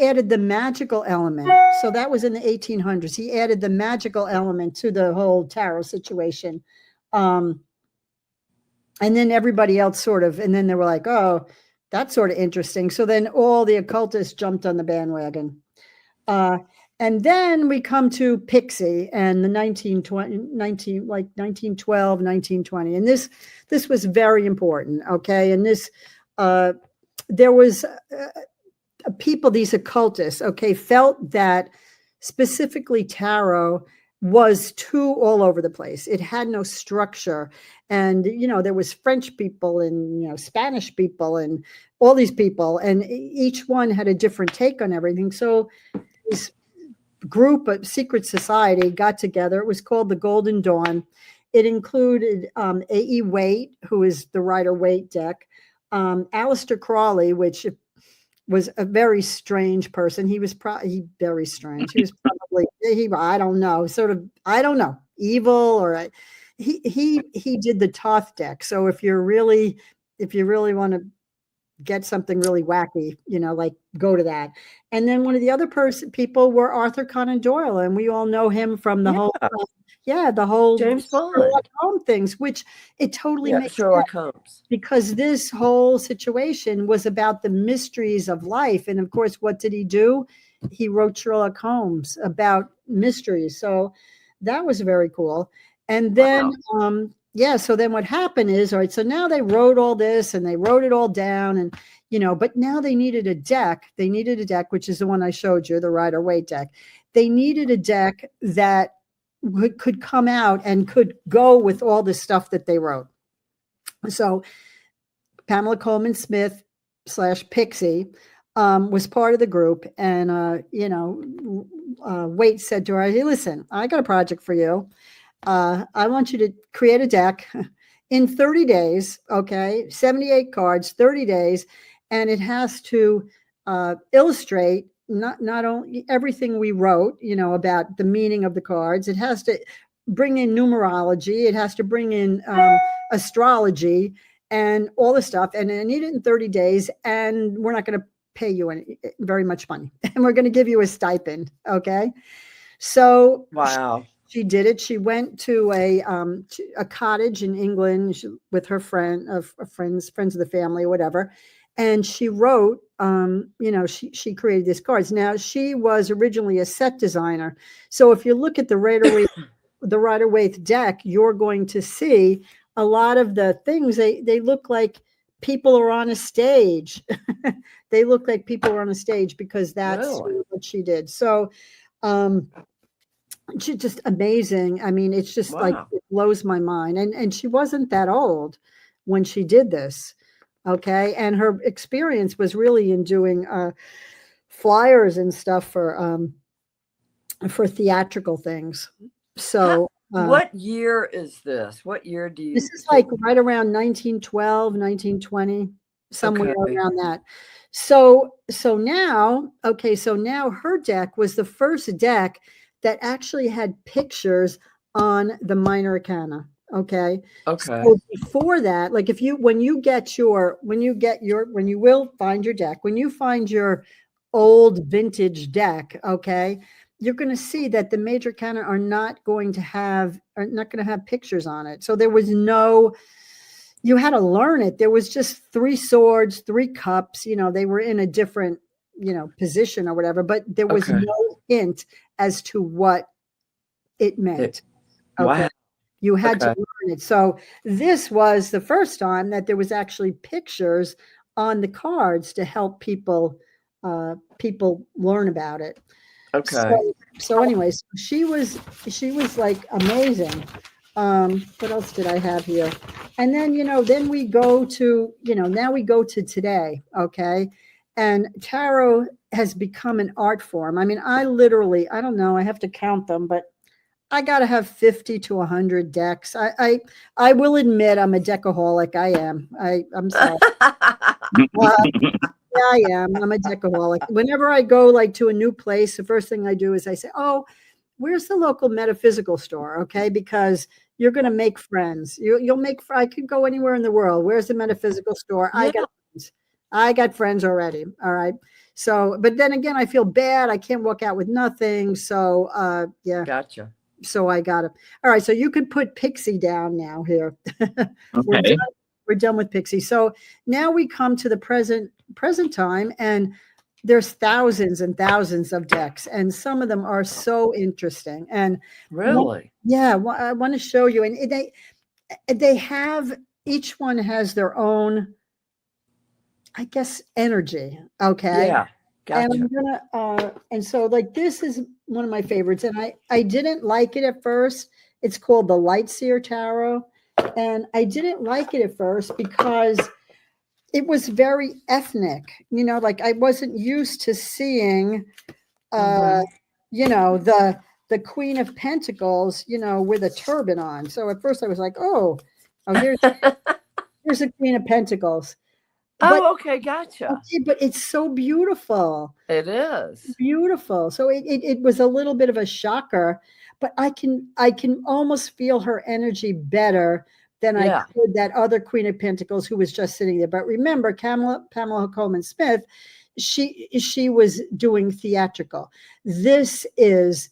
added the magical element. So that was in the 1800s. He added the magical element to the whole tarot situation. And then everybody else and then they were like, oh, that's sort of interesting. So then all the occultists jumped on the bandwagon. And then we come to Pixie and the 1912, 1920. And this was very important. Okay. And this, there was people, these occultists, okay, felt that specifically tarot was too all over the place. It had no structure. And, there was French people and, Spanish people and all these people, and each one had a different take on everything. So this group of secret society got together. It was called the Golden Dawn. It included A.E. Waite, who is the Rider-Waite deck, Aleister Crowley, which was a very strange person. He was very strange. He was probably I don't know, evil, or he did the Thoth deck. So if you really want to get something really wacky, like go to that. And then one of the other people were Arthur Conan Doyle, and we all know him from the whole James Bond Sherlock Holmes things, which it totally makes Sherlock sense, Holmes, because this whole situation was about the mysteries of life. And of course, what did he do? He wrote Sherlock Holmes about mysteries. So that was very cool. And then so then what happened is, all right, so now they wrote all this and they wrote it all down, and but now they needed a deck. They needed a deck, which is the one I showed you, the Rider-Waite deck. They needed a deck that could come out and could go with all the stuff that they wrote. So Pamela Coleman Smith / Pixie was part of the group, and Waite said to her, hey, listen, I got a project for you. I want you to create a deck in 30 days, okay, 78 cards, 30 days, and it has to illustrate not only everything we wrote, about the meaning of the cards. It has to bring in numerology. It has to bring in astrology and all the stuff. And I need it in 30 days, and we're not going to pay you very much money, and we're going to give you a stipend, okay? So wow. She did it. She went to a cottage in England with her friends of the family or whatever. And she wrote, she created these cards. Now, she was originally a set designer. So if you look at the Rider-Waite deck, you're going to see a lot of the things, they look like people are on a stage. They look like people are on a stage because that's what she did. So, she's just amazing. I mean, it's just like, it blows my mind. And she wasn't that old when she did this. Okay. And her experience was really in doing flyers and stuff for theatrical things. So what year is this? What year do you This is like right around 1912, 1920, somewhere around that. So now her deck was the first deck that actually had pictures on the minor arcana. Okay. Okay. So before that, like if you, when you will find your deck, when you find your old vintage deck, okay, you're going to see that the major arcana are not going to have pictures on it. So there was no, you had to learn it. There was just 3 swords, 3 cups, they were in a different, position or whatever, but there was no hint as to what it meant. Okay. Wow. You had to learn it. So this was the first time that there was actually pictures on the cards to help people learn about it. Okay. So anyways, she was like amazing. What else did I have here? And then, then we go to, now we go to today. Okay. And tarot has become an art form. I mean, I don't know, I have to count them, but I got to have 50 to 100 decks. I will admit I'm a deckaholic. I am. I'm sorry. Yeah, I am. I'm a deckaholic. Whenever I go like to a new place, the first thing I do is I say, oh, where's the local metaphysical store? Okay. Because you're going to make friends. You'll make, I could go anywhere in the world. Where's the metaphysical store? Yeah. I got friends already. All right. So, but then again, I feel bad. I can't walk out with nothing. So, yeah. Gotcha. So I got it. All right. So you could put Pixie down now here. Okay. We're done with Pixie. So now we come to the present time, and there's thousands and thousands of decks, and some of them are so interesting. And really, I want to show you. And they have, each one has their own, I guess, energy. Okay. Yeah. Gotcha. And I'm gonna, and so like this is one of my favorites, and I didn't like it at first. It's called the Lightseer Tarot, and I didn't like it at first because it was very ethnic. Like I wasn't used to seeing, the Queen of Pentacles, with a turban on. So at first I was like, oh, here's the Queen of Pentacles. Okay, gotcha. Okay, but it's so beautiful. It is beautiful. So it was a little bit of a shocker, but I can almost feel her energy better than I could that other Queen of Pentacles who was just sitting there. But remember, Pamela Coleman Smith, she was doing theatrical. This is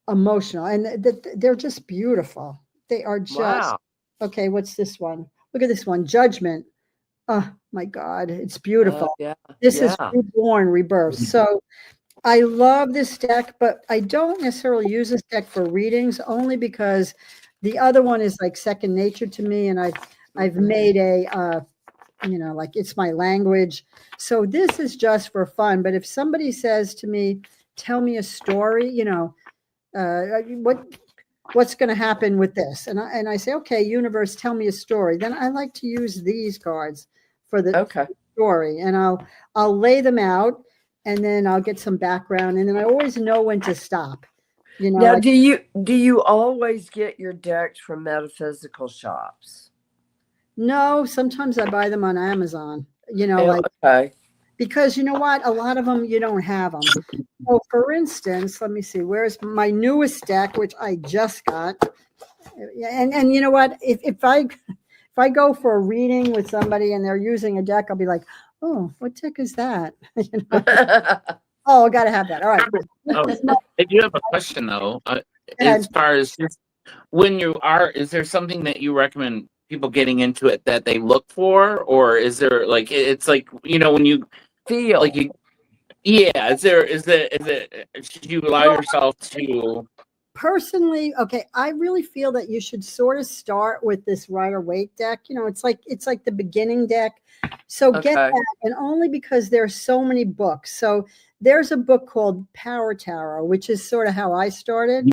emotional, and they're just beautiful. They are just okay. What's this one? Look at this one, Judgment. Oh my God, it's beautiful. This is Reborn, Rebirth. So I love this deck, but I don't necessarily use this deck for readings, only because the other one is like second nature to me, and I've made a like it's my language. So this is just for fun. But if somebody says to me, tell me a story, what's going to happen with this? And I say, okay, universe, tell me a story. Then I like to use these cards for the story, and I'll lay them out, and then I'll get some background, and then I always know when to stop. Now, do you always get your decks from metaphysical shops? No, sometimes I buy them on Amazon. Because you know what, a lot of them you don't have them. So for instance, let me see, where's my newest deck, which I just got. And you know what, if I go for a reading with somebody and they're using a deck, I'll be like, oh, what deck is that? Oh, I got to have that. All right. I do have a question though. As far as just when you are, is there something that you recommend people getting into it that they look for, or is there like, it's like, when you feel like should you allow yourself to? Personally, okay, I really feel that you should sort of start with this Rider-Waite deck. It's like the beginning deck. So get that, and only because there's so many books. So there's a book called Power Tarot, which is sort of how I started.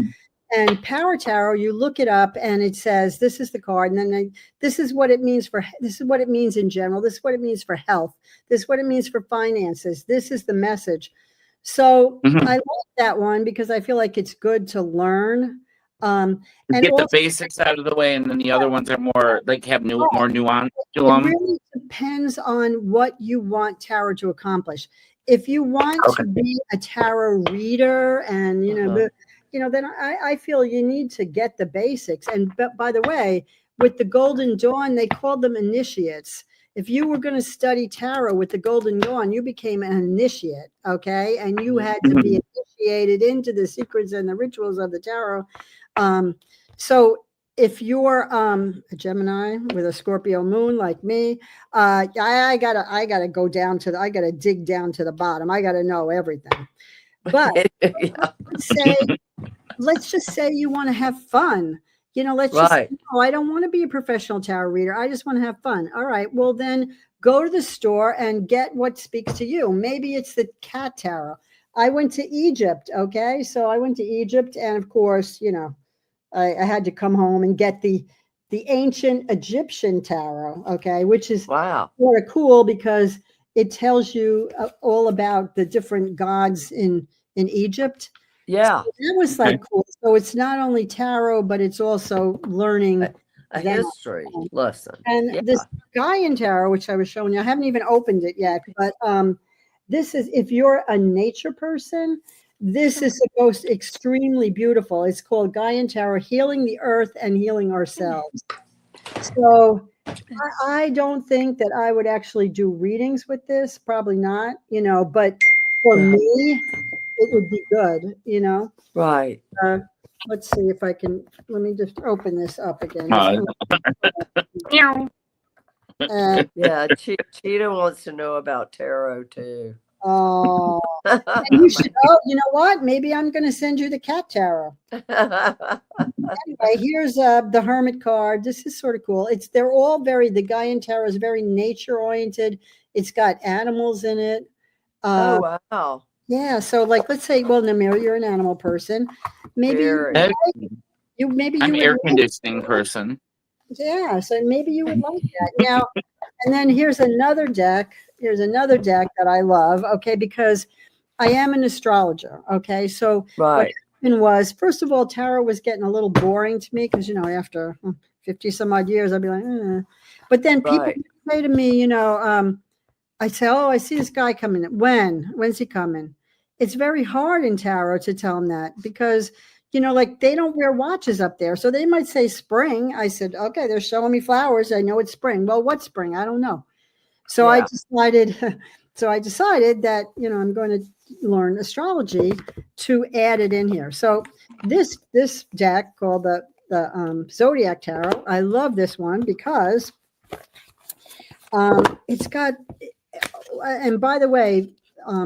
And Power Tarot, you look it up and it says, this is the card. And then this is what it means this is what it means in general. This is what it means for health. This is what it means for finances. This is the message. So I like that one because I feel like it's good to learn. And get the basics out of the way, and then the other ones are more like have more nuance to them. It really depends on what you want tarot to accomplish. If you want to be a tarot reader and then I feel you need to get the basics. And by the way, with the Golden Dawn, they called them initiates. If you were going to study tarot with the Golden Dawn, you became an initiate, okay? And you had to be initiated into the secrets and the rituals of the tarot. So if you're a Gemini with a Scorpio moon like me, I gotta go down to I gotta dig down to the bottom. I gotta know everything. But let's just say you want to have fun. Let's just say, no, I don't want to be a professional tarot reader. I just want to have fun. All right. Well, then go to the store and get what speaks to you. Maybe it's the cat tarot. I went to Egypt. Okay. So I went to Egypt, and of course, I had to come home and get the ancient Egyptian tarot. Okay. Which is sort of cool because it tells you all about the different gods in Egypt. Yeah. So that was cool. So it's not only tarot, but it's also learning a history lesson. And this Gaian tarot, which I was showing you, I haven't even opened it yet, but this is, if you're a nature person, this is supposed extremely beautiful. It's called Gaian Tarot, Healing the Earth and Healing Ourselves. So I don't think that I would actually do readings with this. Probably not, but for me, it would be good, Right. Let's see if I can, let me just open this up again. Yeah, Cheetah wants to know about tarot too. Oh, and you should, you know what? Maybe I'm going to send you the cat tarot. Anyway, here's the Hermit card. This is sort of cool. They're all the Gaian tarot is very nature oriented. It's got animals in it. Oh, wow. Yeah. So let's say, well, Namir, you're an animal person. Maybe I'm an air conditioning person. Yeah. So maybe you would like that. Now, and then here's another deck. Here's another deck that I love. Okay. Because I am an astrologer. Okay. So what happened was, first of all, tarot was getting a little boring to me because, after 50 some odd years, I'd be like, But then people say to me, I say, oh, I see this guy coming. When's he coming? It's very hard in tarot to tell them that because, they don't wear watches up there. So they might say spring. I said, okay, they're showing me flowers. I know it's spring. Well, what spring? I don't know. So I decided that, I'm going to learn astrology to add it in here. So this deck called the Zodiac Tarot, I love this one because it's got, and by the way,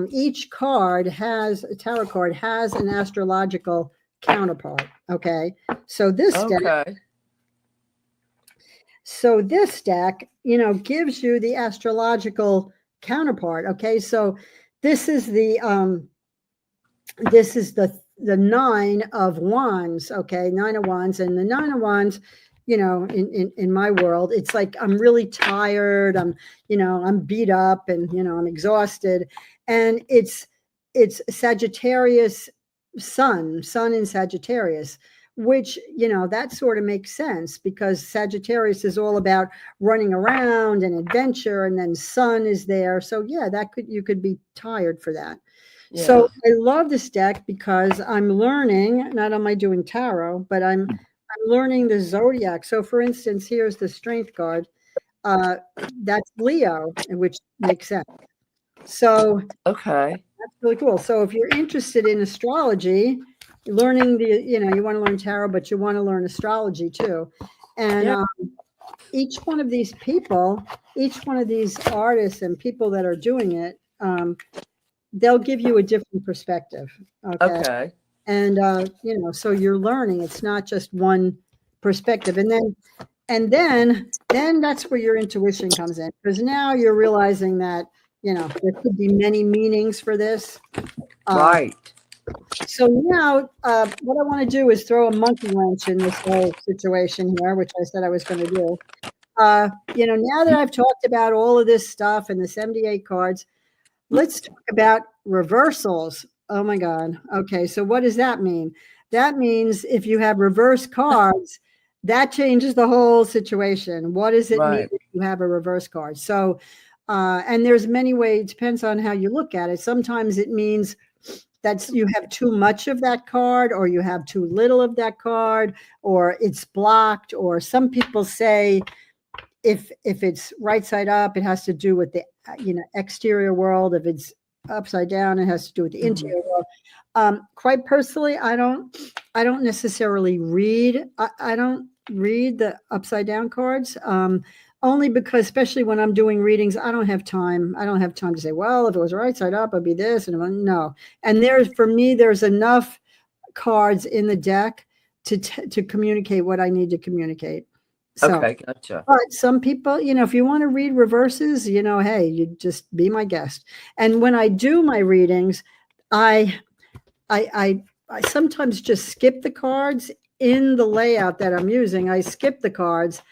each tarot card has an astrological counterpart. Okay. So this deck, gives you the astrological counterpart. Okay. So this is the 9 of Wands. Okay. 9 of Wands, and the 9 of Wands, in my world, it's like, I'm really tired. I'm beat up and, I'm exhausted. And it's Sagittarius sun in Sagittarius, which, that sort of makes sense because Sagittarius is all about running around and adventure, and then sun is there. So yeah, you could be tired for that. Yeah. So I love this deck because I'm learning, not only doing tarot, but I'm learning the zodiac. So for instance, here's the strength card. That's Leo, which makes sense. So that's really cool. So if you're interested in astrology, learning you want to learn tarot, but you want to learn astrology too. And each one of these people, each one of these artists and people that are doing it, they'll give you a different perspective. Okay. And, so you're learning, it's not just one perspective. And then that's where your intuition comes in, because now you're realizing that, there could be many meanings for this. Right. So now what I want to do is throw a monkey wrench in this whole situation here, which I said I was going to do. Now that I've talked about all of this stuff and the 78 cards, let's talk about reversals. Oh my God. Okay. So what does that mean? That means if you have reverse cards, that changes the whole situation. What does it mean if you have a reverse card? So, and there's many ways, it depends on how you look at it. Sometimes it means that's you have too much of that card, or you have too little of that card, or it's blocked. Or some people say if it's right side up, it has to do with the exterior world. If it's upside down, it has to do with the interior world. Quite personally, I don't necessarily read. I don't read the upside down cards. Only because, especially when I'm doing readings, I don't have time. I don't have time to say, well, if it was right side up, I'd be this. And no. And for me, there's enough cards in the deck to communicate what I need to communicate. So, okay, gotcha. But some people, if you want to read reverses, hey, you just be my guest. And when I do my readings, I sometimes just skip the cards in the layout that I'm using. I skip the cards.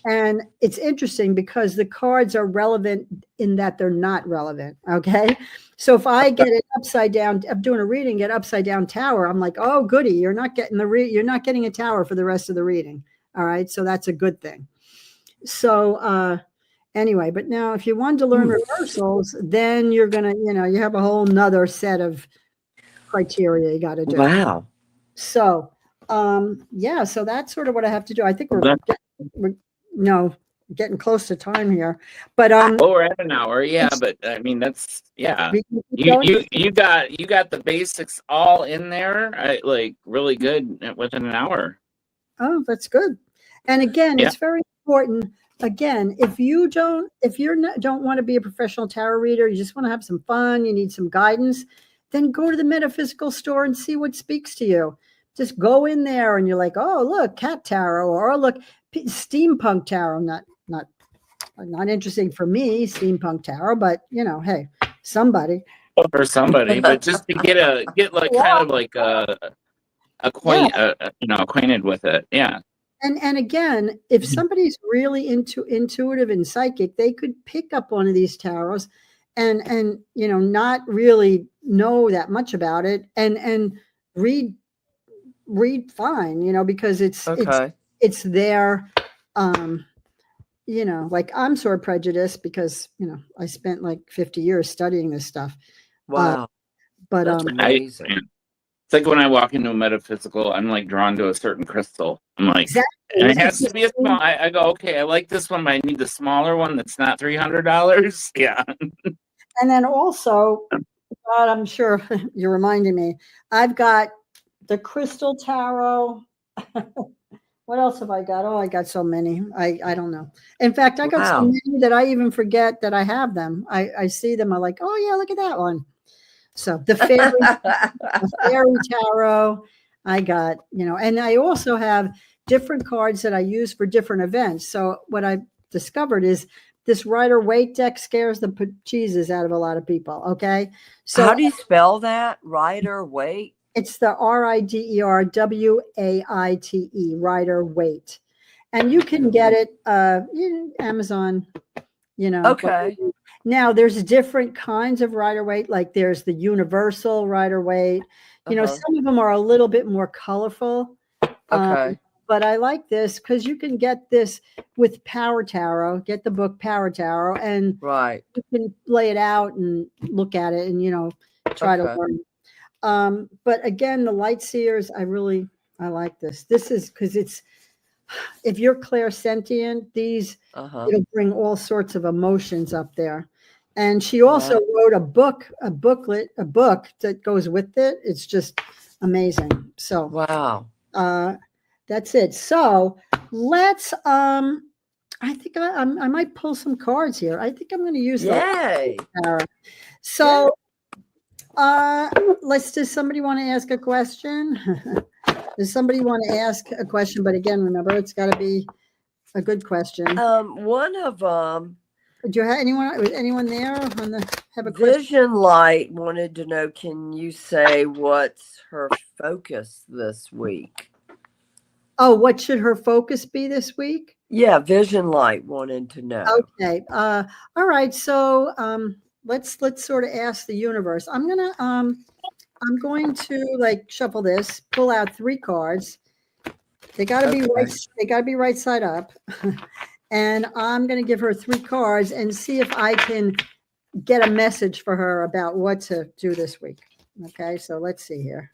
And it's interesting because the cards are relevant in that they're not relevant. Okay. So if I get it upside down, I'm doing a reading, get upside down tower. I'm like, oh, goody. You're not getting you're not getting a tower for the rest of the reading. All right. So that's a good thing. So, anyway, but now if you want to learn reversals, then you're going to, you have a whole nother set of criteria you got to do. Wow. So, yeah, so that's sort of what I have to do. I think we're getting close to time here, but we're at an hour. Yeah, but I mean that's you got the basics all in there, like really good within an hour. Oh, that's good. And again, it's very important. Again, if you don't want to be a professional tarot reader, you just want to have some fun, you need some guidance, then go to the metaphysical store and see what speaks to you. Just go in there and you're like, oh, look, cat tarot, or look, steampunk tarot. Not interesting for me, steampunk tarot, but hey, somebody. For somebody, but just to get like kind of like acquainted with it. Yeah. And again, if somebody's really intuitive and psychic, they could pick up one of these tarots and not really know that much about it and read fine, because it's their like I'm sort of prejudiced because I spent like 50 years studying this stuff. Wow. But that's amazing. It's like when I walk into a metaphysical, I'm like drawn to a certain crystal. I'm like, exactly. And it has to be a small. I go, okay, I like this one, but I need the smaller one that's not $300. Yeah. And then also, God, I'm sure you're reminding me, I've got the crystal tarot. What else have I got? Oh, I got so many. I don't know. In fact, I got so many that I even forget that I have them. I see them. I'm like, oh yeah, look at that one. So the fairy tarot, I got, and I also have different cards that I use for different events. So what I discovered is this Rider-Waite deck scares the cheeses out of a lot of people. Okay. So how do you spell that? Rider-Waite? It's the Riderwaite, Rider-Waite. And you can get it Amazon, Okay. Now there's different kinds of Rider-Waite, like there's the universal Rider-Waite. Some of them are a little bit more colorful. Okay. But I like this because you can get this with Power Tarot, get the book Power Tarot, and you can lay it out and look at it and, try to learn. But again, the Light Seers, I like this. This is because if you're clairsentient, it'll bring all sorts of emotions up there. And she also wrote a book that goes with it. It's just amazing. So wow. That's it. So let's I think I might pull some cards here. I think I'm going to use Yay. So does somebody want to ask a question? Does somebody want to ask a question? But again, remember, it's got to be a good question. One of them. Do you have anyone there on have a Vision Light wanted to know, can you say what's her focus this week? Oh, what should her focus be this week? Yeah, Vision Light wanted to know. Okay. All right. So let's sort of ask the universe. I'm going to like shuffle this, pull out 3 cards. They gotta be right, they gotta be right side up. And I'm going to give her 3 cards and see if I can get a message for her about what to do this week. Okay, so let's see here.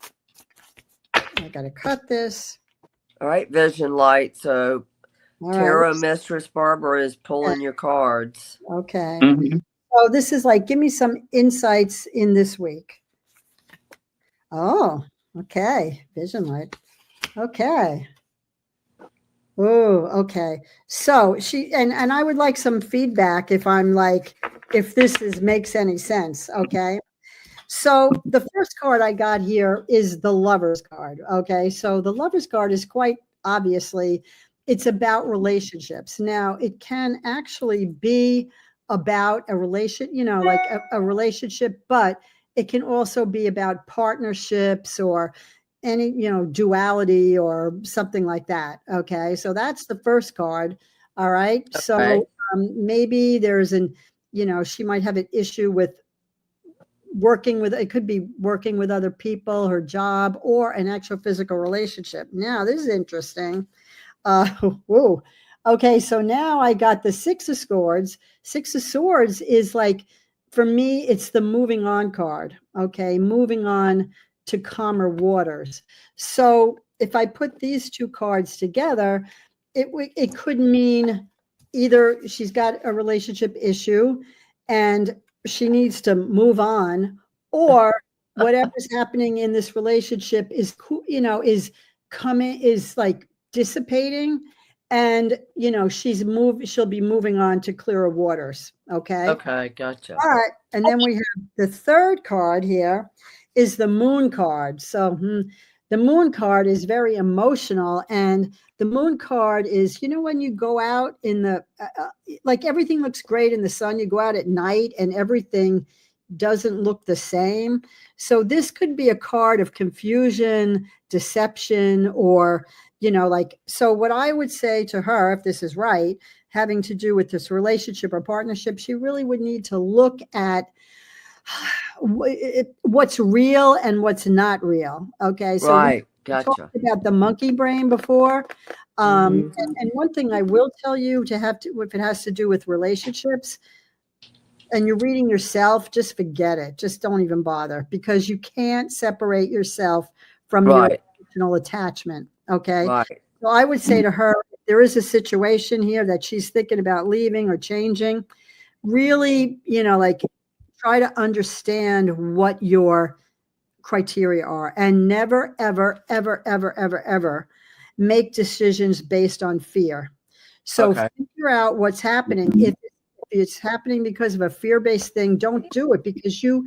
I got to cut this. All right, Vision Light. So All Tarot right. Mistress Barbara is pulling your cards. Okay. Mm-hmm. So this is like, give me some insights in this week. Oh, okay. Vision Light. Okay. Oh, okay. So she and I would like some feedback if I'm like, if this makes any sense. Okay. So the first card I got here is the Lover's card. Okay. So the Lover's card is quite obviously, it's about relationships. Now it can actually be about a relation, like a relationship, but it can also be about partnerships or any, duality or something like that. Okay. So that's the first card. All right. Okay. So maybe there's she might have an issue with working with, it could be working with other people, her job, or an actual physical relationship. Now, this is interesting. Whoa. Okay, so now I got the Six of Swords. Six of Swords is like, for me, it's the moving on card. Okay, moving on to calmer waters. So if I put these two cards together, it could mean either she's got a relationship issue and she needs to move on, or whatever's happening in this relationship is like dissipating, and she'll be moving on to clearer waters. Okay, gotcha. All right, and then we have the third card here is the Moon card. So the Moon card is very emotional, and the Moon card is, when you go out in the like everything looks great in the sun, you go out at night and everything doesn't look the same. So this could be a card of confusion, deception, or so what I would say to her, if this is right, having to do with this relationship or partnership, she really would need to look at what's real and what's not real. Okay. So right. we Gotcha. talked about the monkey brain before. And one thing I will tell you if it has to do with relationships and you're reading yourself, just forget it. Just don't even bother, because you can't separate yourself from your emotional attachment. Okay. Right. So I would say to her, if there is a situation here that she's thinking about leaving or changing, really, like try to understand what your criteria are, and never, ever, ever, ever, ever, ever make decisions based on fear. So figure out what's happening. If it's happening because of a fear-based thing, don't do it, because you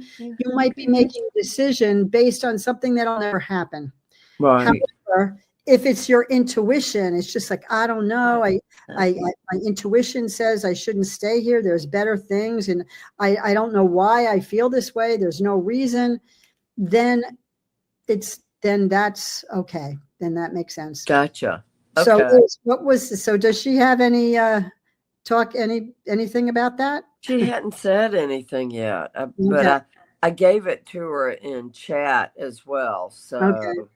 might be making a decision based on something that'll never happen. Right. However, if it's your intuition, it's just like, I don't know, my intuition says I shouldn't stay here. There's better things, and I don't know why I feel this way. There's no reason. Then that's okay. Then that makes sense. Gotcha. Okay. So does she have any anything about that? She hadn't said anything yet, but I gave it to her in chat as well. So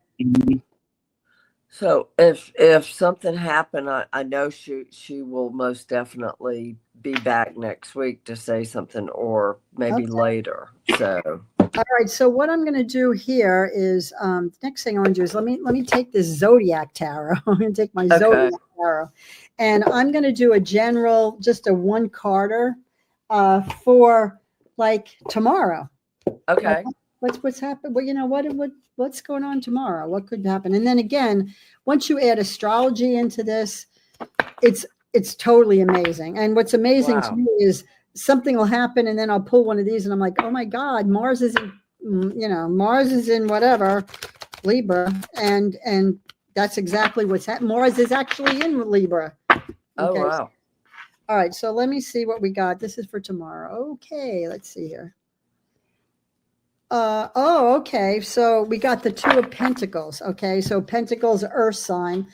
so if something happened, I know she will most definitely be back next week to say something, or maybe later. So all right. So what I'm going to do here is next thing I want to do is let me take this Zodiac Tarot. I'm going to take my Zodiac Tarot, and I'm going to do a general, just a one carder for like tomorrow. Okay. What's happened? Well, what's going on tomorrow? What could happen? And then again, once you add astrology into this, it's totally amazing. And what's amazing to me is something will happen, and then I'll pull one of these, and I'm like, oh my God, Mars is in whatever, Libra, and that's exactly what's happening. Mars is actually in Libra. Okay. Oh wow. All right, so let me see what we got. This is for tomorrow. Okay, let's see here. Okay. So we got the Two of Pentacles. Okay. So Pentacles, Earth sign.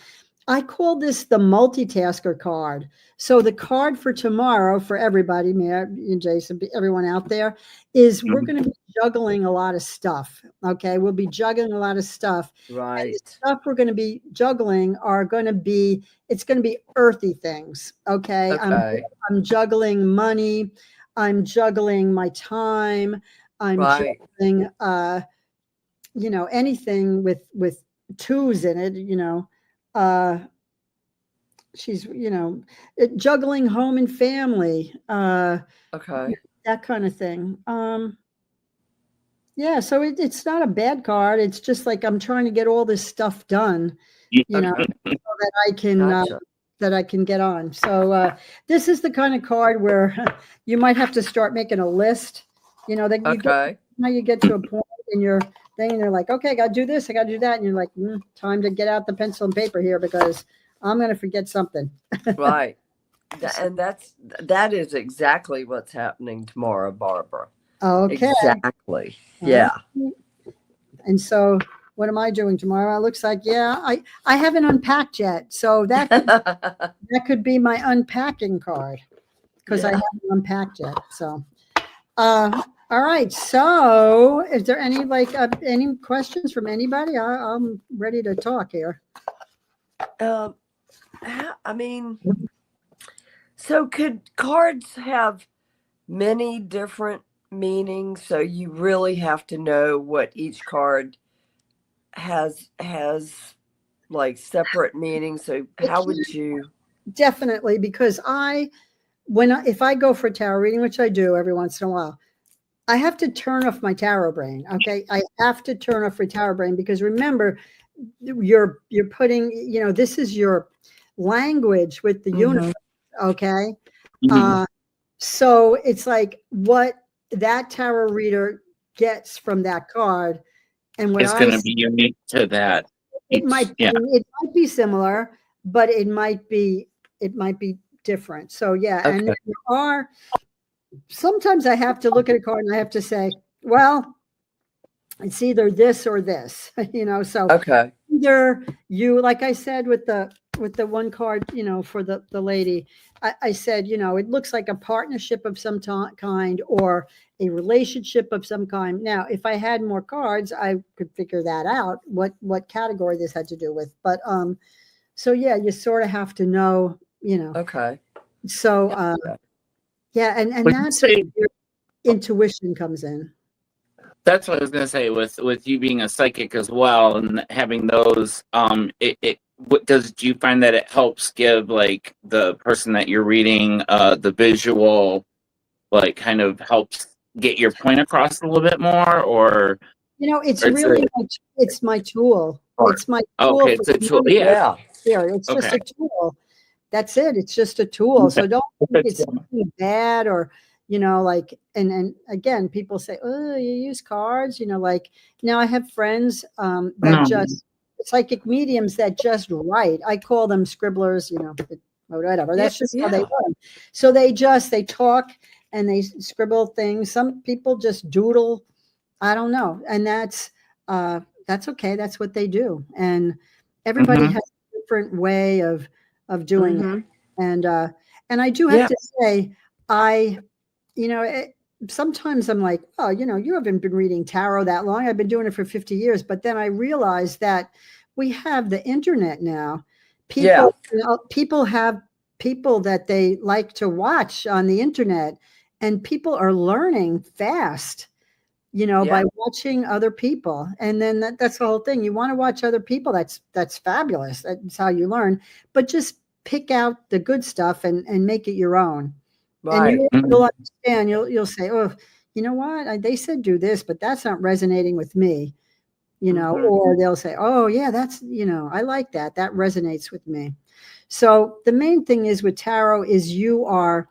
I call this the multitasker card. So the card for tomorrow for everybody, me and Jason, everyone out there, is we're going to be juggling a lot of stuff. Okay. We'll be juggling a lot of stuff. Right. And the stuff we're going to be juggling it's going to be earthy things. Okay. I'm juggling money. I'm juggling my time. I'm juggling, you know, anything with twos in it, you know, she's, you know, juggling home and family, Okay. that kind of thing. Yeah, so it's not a bad card. It's just like I'm trying to get all this stuff done, you know, so that I can get on. So this is the kind of card where you might have to start making a list. You know, that you get to a point in your thing, and you're like, okay, I got to do this, I got to do that, and you're like, time to get out the pencil and paper here because I'm going to forget something. Right. And that is exactly what's happening tomorrow, Barbara. Okay. Exactly. Yeah. And so what am I doing tomorrow? It looks like, I haven't unpacked yet. So that could be my unpacking card because I haven't unpacked yet. So, all right. So is there any any questions from anybody? I'm ready to talk here. I mean, so could cards have many different meanings? So you really have to know what each card has like separate meanings. So how would you? Definitely, because if I go for a tarot reading, which I do every once in a while, I have to turn off my tarot brain. Okay, I have to turn off my tarot brain because remember, you're putting, you know, this is your language with the universe. Okay, so it's like what that tarot reader gets from that card, and what it's going to be unique to that. It might be similar, but it might be different. So and there are sometimes I have to look at a card and I have to say, well, it's either this or this, you know. So either you, like I said with the one card, you know, for the lady, I said, you know, it looks like a partnership of some kind or a relationship of some kind. Now, if I had more cards, I could figure that out, what category this had to do with. But so you sort of have to know, you know. Okay. So and that's where your intuition comes in. That's what I was going to say with you being a psychic as well and having those. Do you find that it helps give like the person that you're reading the visual, like kind of helps get your point across a little bit more, or you know, it's really it's my tool. It's my tool. Okay, it's a tool. Yeah. It's just a tool. That's it. It's just a tool. So don't think it's something bad or, you know, like, and again, people say, oh, you use cards, you know, like now I have friends that just psychic mediums that just write. I call them scribblers, you know, or whatever. That's just how they learn. So they talk and they scribble things. Some people just doodle. I don't know. And that's okay. That's what they do. And everybody has a different way of doing it. And I do have to say, you know, sometimes I'm like, oh, you know, you haven't been reading tarot that long. I've been doing it for 50 years. But then I realized that we have the internet now. People, you know, people have people that they like to watch on the internet, and people are learning fast, you know, by watching other people. And then that's the whole thing. You want to watch other people. That's fabulous. That's how you learn. But just pick out the good stuff and make it your own. Right. And you'll understand. You'll say, oh, you know what? They said do this, but that's not resonating with me, you know. Or they'll say, oh yeah, that's, you know, I like that. That resonates with me. So the main thing is with tarot is you are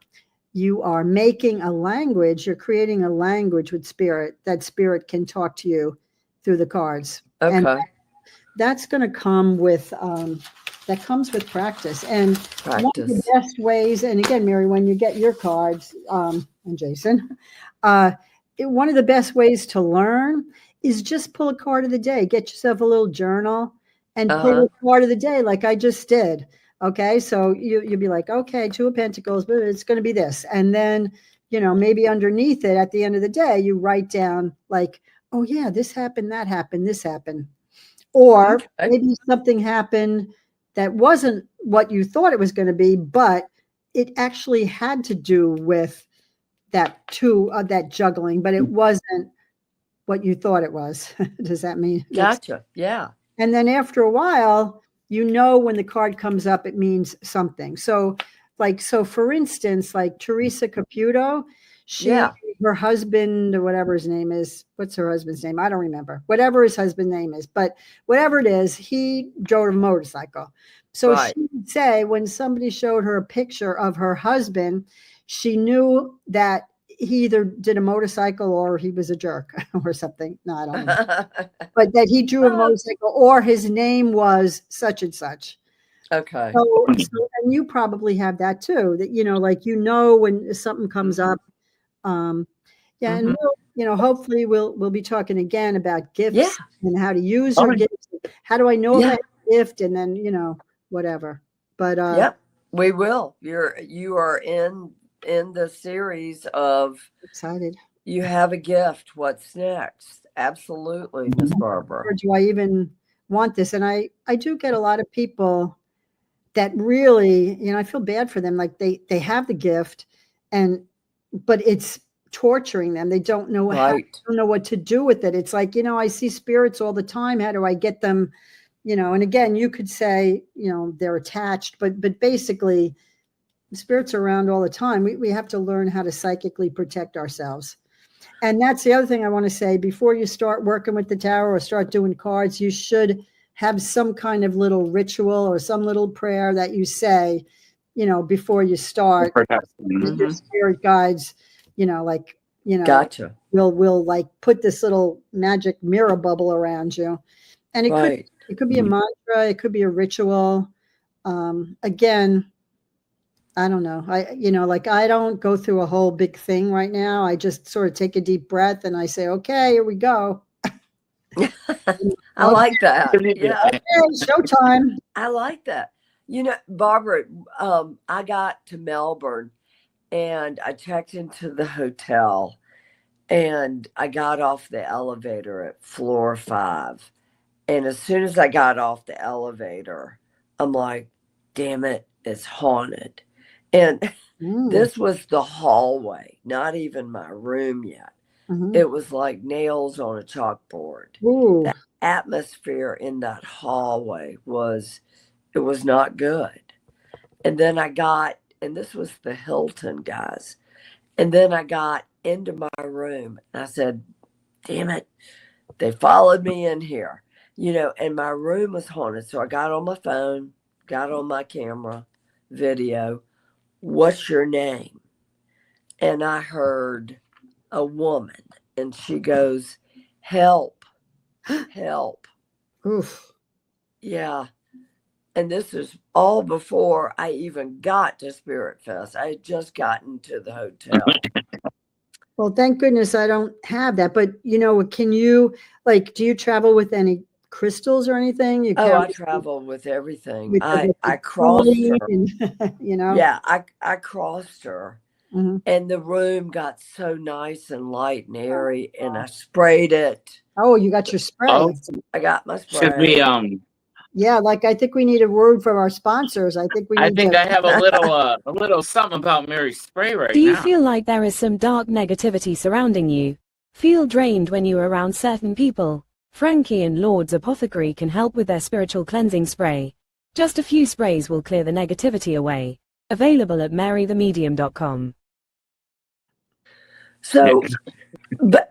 making a language. You're creating a language with spirit. That spirit can talk to you through the cards. Okay. And that's going to come with that comes with practice. And one of the best ways, and again, Mary, when you get your cards, and Jason, one of the best ways to learn is just pull a card of the day. Get yourself a little journal and pull a card of the day like I just did. Okay, so you'll be like, okay, Two of Pentacles, but it's going to be this. And then, you know, maybe underneath it at the end of the day, you write down like, oh yeah, this happened, that happened, this happened. Or maybe something happened that wasn't what you thought it was going to be, but it actually had to do with that that juggling, but it wasn't what you thought it was. Does that mean? Gotcha. Yeah. And then after a while, you know, when the card comes up, it means something. So for instance, like Teresa Caputo, her husband, or whatever his name is, what's her husband's name? I don't remember. Whatever his husband's name is, but whatever it is, he drove a motorcycle. So she would say when somebody showed her a picture of her husband, she knew that he either did a motorcycle or he was a jerk or something. No, I don't know. But that he drew a motorcycle or his name was such and such. Okay. So and you probably have that too, that, you know, like, you know, when something comes up. And we'll, you know, hopefully we'll be talking again about gifts and how to use your gifts. How do I know if I have a gift? And then, you know, whatever. But we will. You are in the series of excited. You have a gift. What's next? Absolutely, Miss Barbara. Or do I even want this? And I do get a lot of people that really, you know, I feel bad for them. Like they have the gift, but it's torturing them. They don't know don't know what to do with it. It's like, you know, I see spirits all the time. How do I get them? You know, and again, you could say, you know, they're attached, but basically, spirits are around all the time. We have to learn how to psychically protect ourselves. And that's the other thing I want to say. Before you start working with the tarot or start doing cards, you should have some kind of little ritual or some little prayer that you say, you know, before you start. Your spirit guides, you know, like, you know, gotcha. We'll like put this little magic mirror bubble around you. And it could be a mantra, it could be a ritual. Again, I don't know. I don't go through a whole big thing right now. I just sort of take a deep breath and I say, okay, here we go. I like that. Yeah. Okay, showtime. I like that. You know, Barbara, I got to Melbourne and I checked into the hotel and I got off the elevator at floor 5. And as soon as I got off the elevator, I'm like, damn it, it's haunted. And this was the hallway, not even my room yet. It was like nails on a chalkboard. The atmosphere in that hallway was not good. And then and this was the Hilton, guys. And then I got into my room and I said, damn it, they followed me in here. You know, and my room was haunted. So I got on my phone, got on my camera, video. What's your name? And I heard a woman and she goes, help, help. Oof. Yeah. And this is all before I even got to Spirit Fest. I had just gotten to the hotel. Well, thank goodness I don't have that. But, you know, can you, like, do you travel with any crystals or anything? I travel with everything. I crossed her. And, you know? Yeah, I crossed her. And the room got so nice and light and airy, and I sprayed it. Oh, you got your spray. Oh, I got my spray. Should we Yeah, like I think we need a word from our sponsors. I think I have a little something about Mary's spray right now. Do you feel like there is some dark negativity surrounding you? Feel drained when you are around certain people? Frankie and Lord's Apothecary can help with their spiritual cleansing spray. Just a few sprays will clear the negativity away. Available at marythemedium.com. So,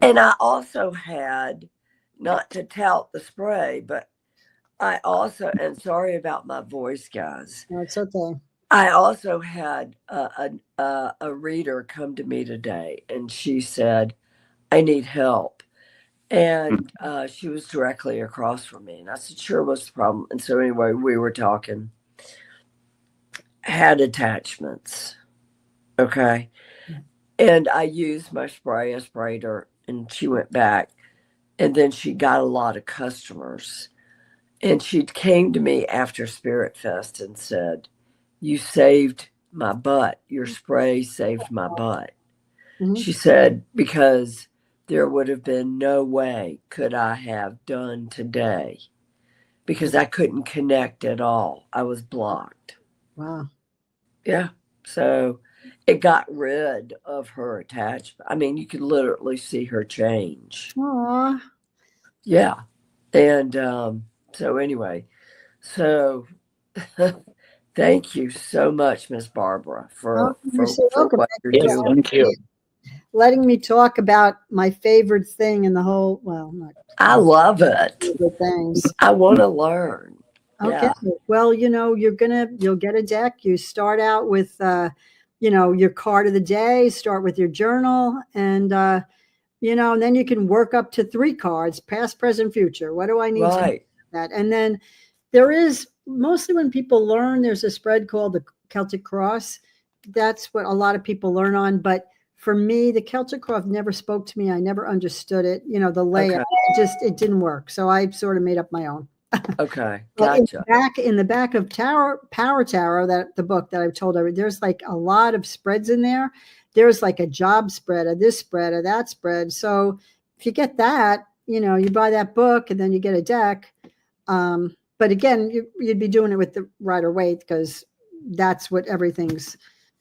and I also had, not to tout the spray, but I also, and sorry about my voice, guys. No, it's okay. I also had a reader come to me today, and she said, I need help. And she was directly across from me. And I said, sure, what's the problem? And so anyway, we were talking. Had attachments. Okay. And I used my spray. I sprayed her, and she went back. And then she got a lot of customers. And she came to me after Spirit Fest and said, you saved my butt. Your spray saved my butt. She said, because there would have been no way could I have done today because I couldn't connect at all. I was blocked. Wow. Yeah. So it got rid of her attachment. I mean, you could literally see her change. Aw. Yeah. And so anyway, so thank you so much, Miss Barbara, for You're so welcome. what you're Yes, doing. thank you. Letting me talk about my favorite thing in the whole, well, not I love it. favorite things. I want to learn. Okay. Yeah. Well, you'll get a deck. You start out with, your card of the day, start with your journal, and, and then you can work up to 3 cards, past, present, future. What do I need to do that? And then there is, mostly when people learn, there's a spread called the Celtic Cross. That's what a lot of people learn on. But for me, the Celtic Cross never spoke to me. I never understood it. The layout, it didn't work. So I sort of made up my own. Okay. Gotcha. In the back of Power Tarot, that the book that I've told everybody, there's like a lot of spreads in there. There's like a job spread, a this spread, a that spread. So if you get that, you buy that book and then you get a deck. But again, you'd be doing it with the Rider-Waite, because that's what everything's,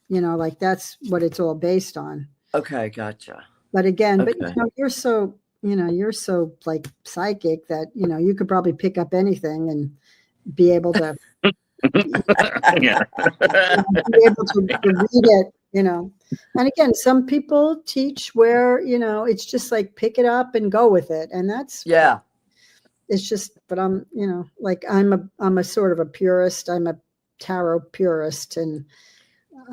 that's what it's all based on. Okay, gotcha. But again, you're so like psychic that, you could probably pick up anything and be able to, be able to read it, And again, some people teach where, it's just like pick it up and go with it. And that's, it's just, but I'm, like I'm a sort of a purist. I'm a tarot purist, and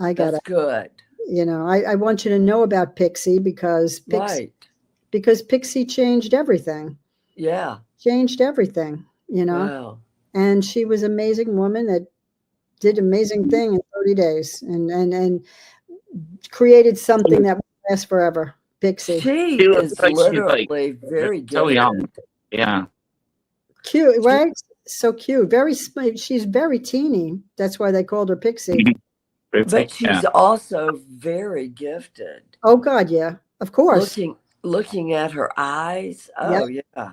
I got That's good. I want you to know about Pixie because Pixie changed everything. Yeah. Changed everything, Wow. And she was an amazing woman that did amazing thing in 30 days and created something that will last forever. Pixie. She is literally very good. So young. Yeah. Cute, right? So cute. Very smart. She's very teeny. That's why they called her Pixie. But she's also very gifted. Oh God, yeah. Of course. Looking at her eyes. Oh yeah.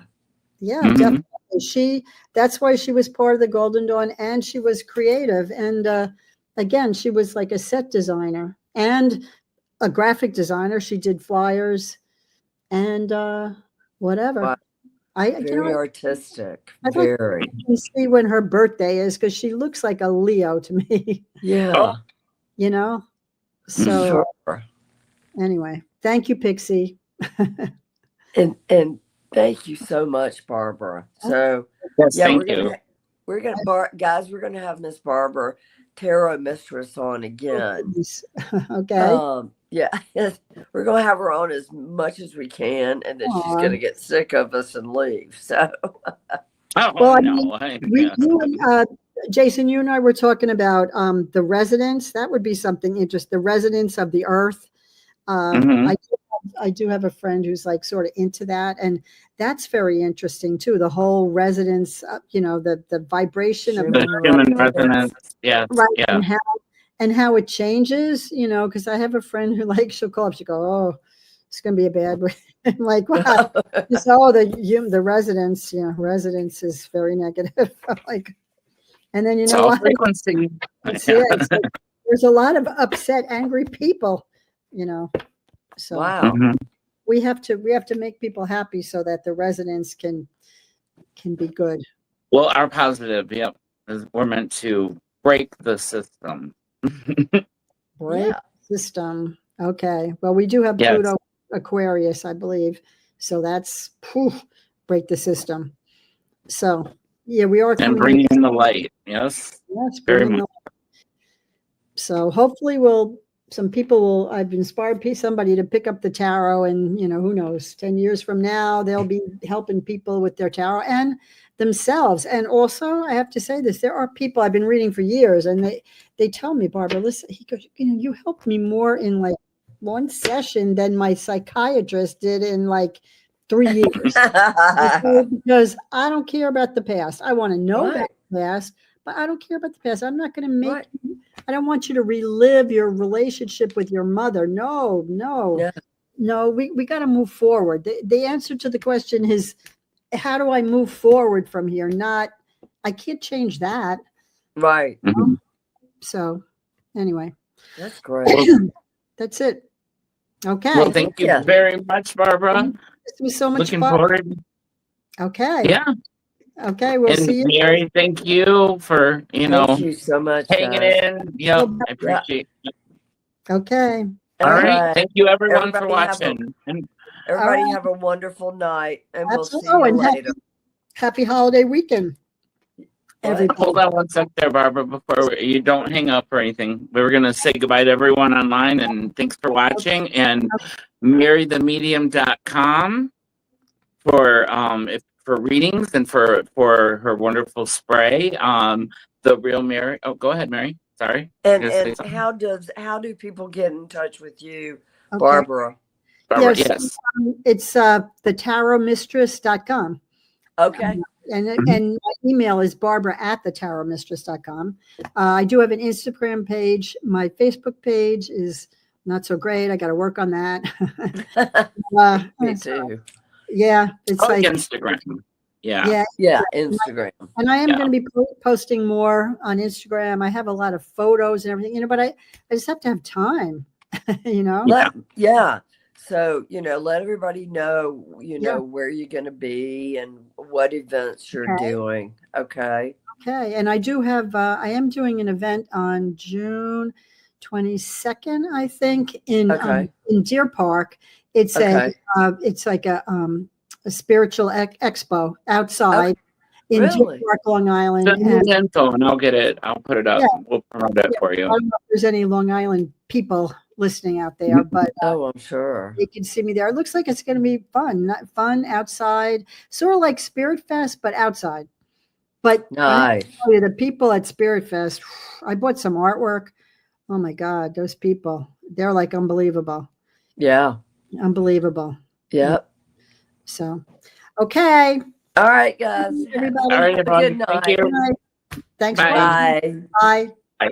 Yeah, definitely. That's why she was part of the Golden Dawn, and she was creative. And again, she was like a set designer and a graphic designer. She did flyers and whatever. Wow. Very artistic. Very. I can see when her birthday is, because she looks like a Leo to me. Yeah. So anyway, thank you, Pixie. and thank you so much, Barbara. So we're gonna have Miss Barbara Tarot Mistress on again. Okay. We're gonna have her on as much as we can, and then she's gonna get sick of us and leave. So Jason, you and I were talking about the resonance. That would be something interesting. The resonance of the earth. I do have a friend who's like sort of into that, and that's very interesting too. The whole resonance, the vibration of the human resonance. Yeah, right. Yeah. And how it changes. Because I have a friend who she'll call up. She go, "Oh, it's gonna be a bad way." I'm like, "Wow." The resonance. Resonance is very negative. And then what? Frequency. There's a lot of upset, angry people. So we have to make people happy so that the resonance can be good. Well, our positive, we're meant to break the system. System. Okay. Well, we do have Pluto Aquarius, I believe. So that's break the system. So we are and bringing in the light. Yes. Very much. So hopefully I've inspired somebody to pick up the tarot, and who knows, 10 years from now they'll be helping people with their tarot and themselves. And also, I have to say this, there are people I've been reading for years, and they tell me, Barbara, listen, he goes, you helped me more in like one session than my psychiatrist did in like 3 years. Because I don't care about the past. I want to know about the past, but I don't care about the past. I'm not going to make I don't want you to relive your relationship with your mother. No. We got to move forward. The answer to the question is, how do I move forward from here? I can't change that. Right. So anyway, That's great. That's it. Okay. Well, thank you very much, Barbara. This was so much Looking fun. forward. Okay. Yeah. Okay. We'll see you. Mary, thank you for, Thank you so much, hanging guys. in. Yep. I appreciate it. Okay. All right. Thank you, everyone, for Everybody watching. Everybody have a wonderful night, and we'll see Absolutely. you And later. happy holiday weekend. Everybody. Hold on one sec there, Barbara, before you don't hang up or anything. We were going to say goodbye to everyone online, and thanks for watching. And marythemedium.com for readings and for her wonderful spray. The real Mary. Oh, go ahead, Mary. Sorry. And how do people get in touch with you, Okay. Barbara? Barbara, yes. It's thetarotmistress.com. Okay. And my email is barbara@thetarotmistress.com. I do have an Instagram page. My Facebook page is not so great. I got to work on that. Me too. Yeah. It's like Instagram. Yeah, Instagram. And I am going to be posting more on Instagram. I have a lot of photos and everything, but I just have to have time, Yeah. So, let everybody know, where you're going to be and what events you're doing. Okay. Okay. And I do have, I am doing an event on June 22nd, I think, in Deer Park. It's it's like a spiritual expo outside in Deer Park, Long Island. Send me the info and I'll get it. I'll put it up. Yeah. We'll promote it for you. I don't know if there's any Long Island people listening out there, but I'm sure you can see me there. It looks like it's going to be fun outside, sort of like Spirit Fest, but outside. But nice. The people at Spirit Fest, I bought some artwork. Oh my God, those people, they're like unbelievable. Yeah. Unbelievable. Yep. So, okay. All right, guys. Everybody. All right, everyone. Good night. Thank you. Thanks. Bye. Bye. Bye.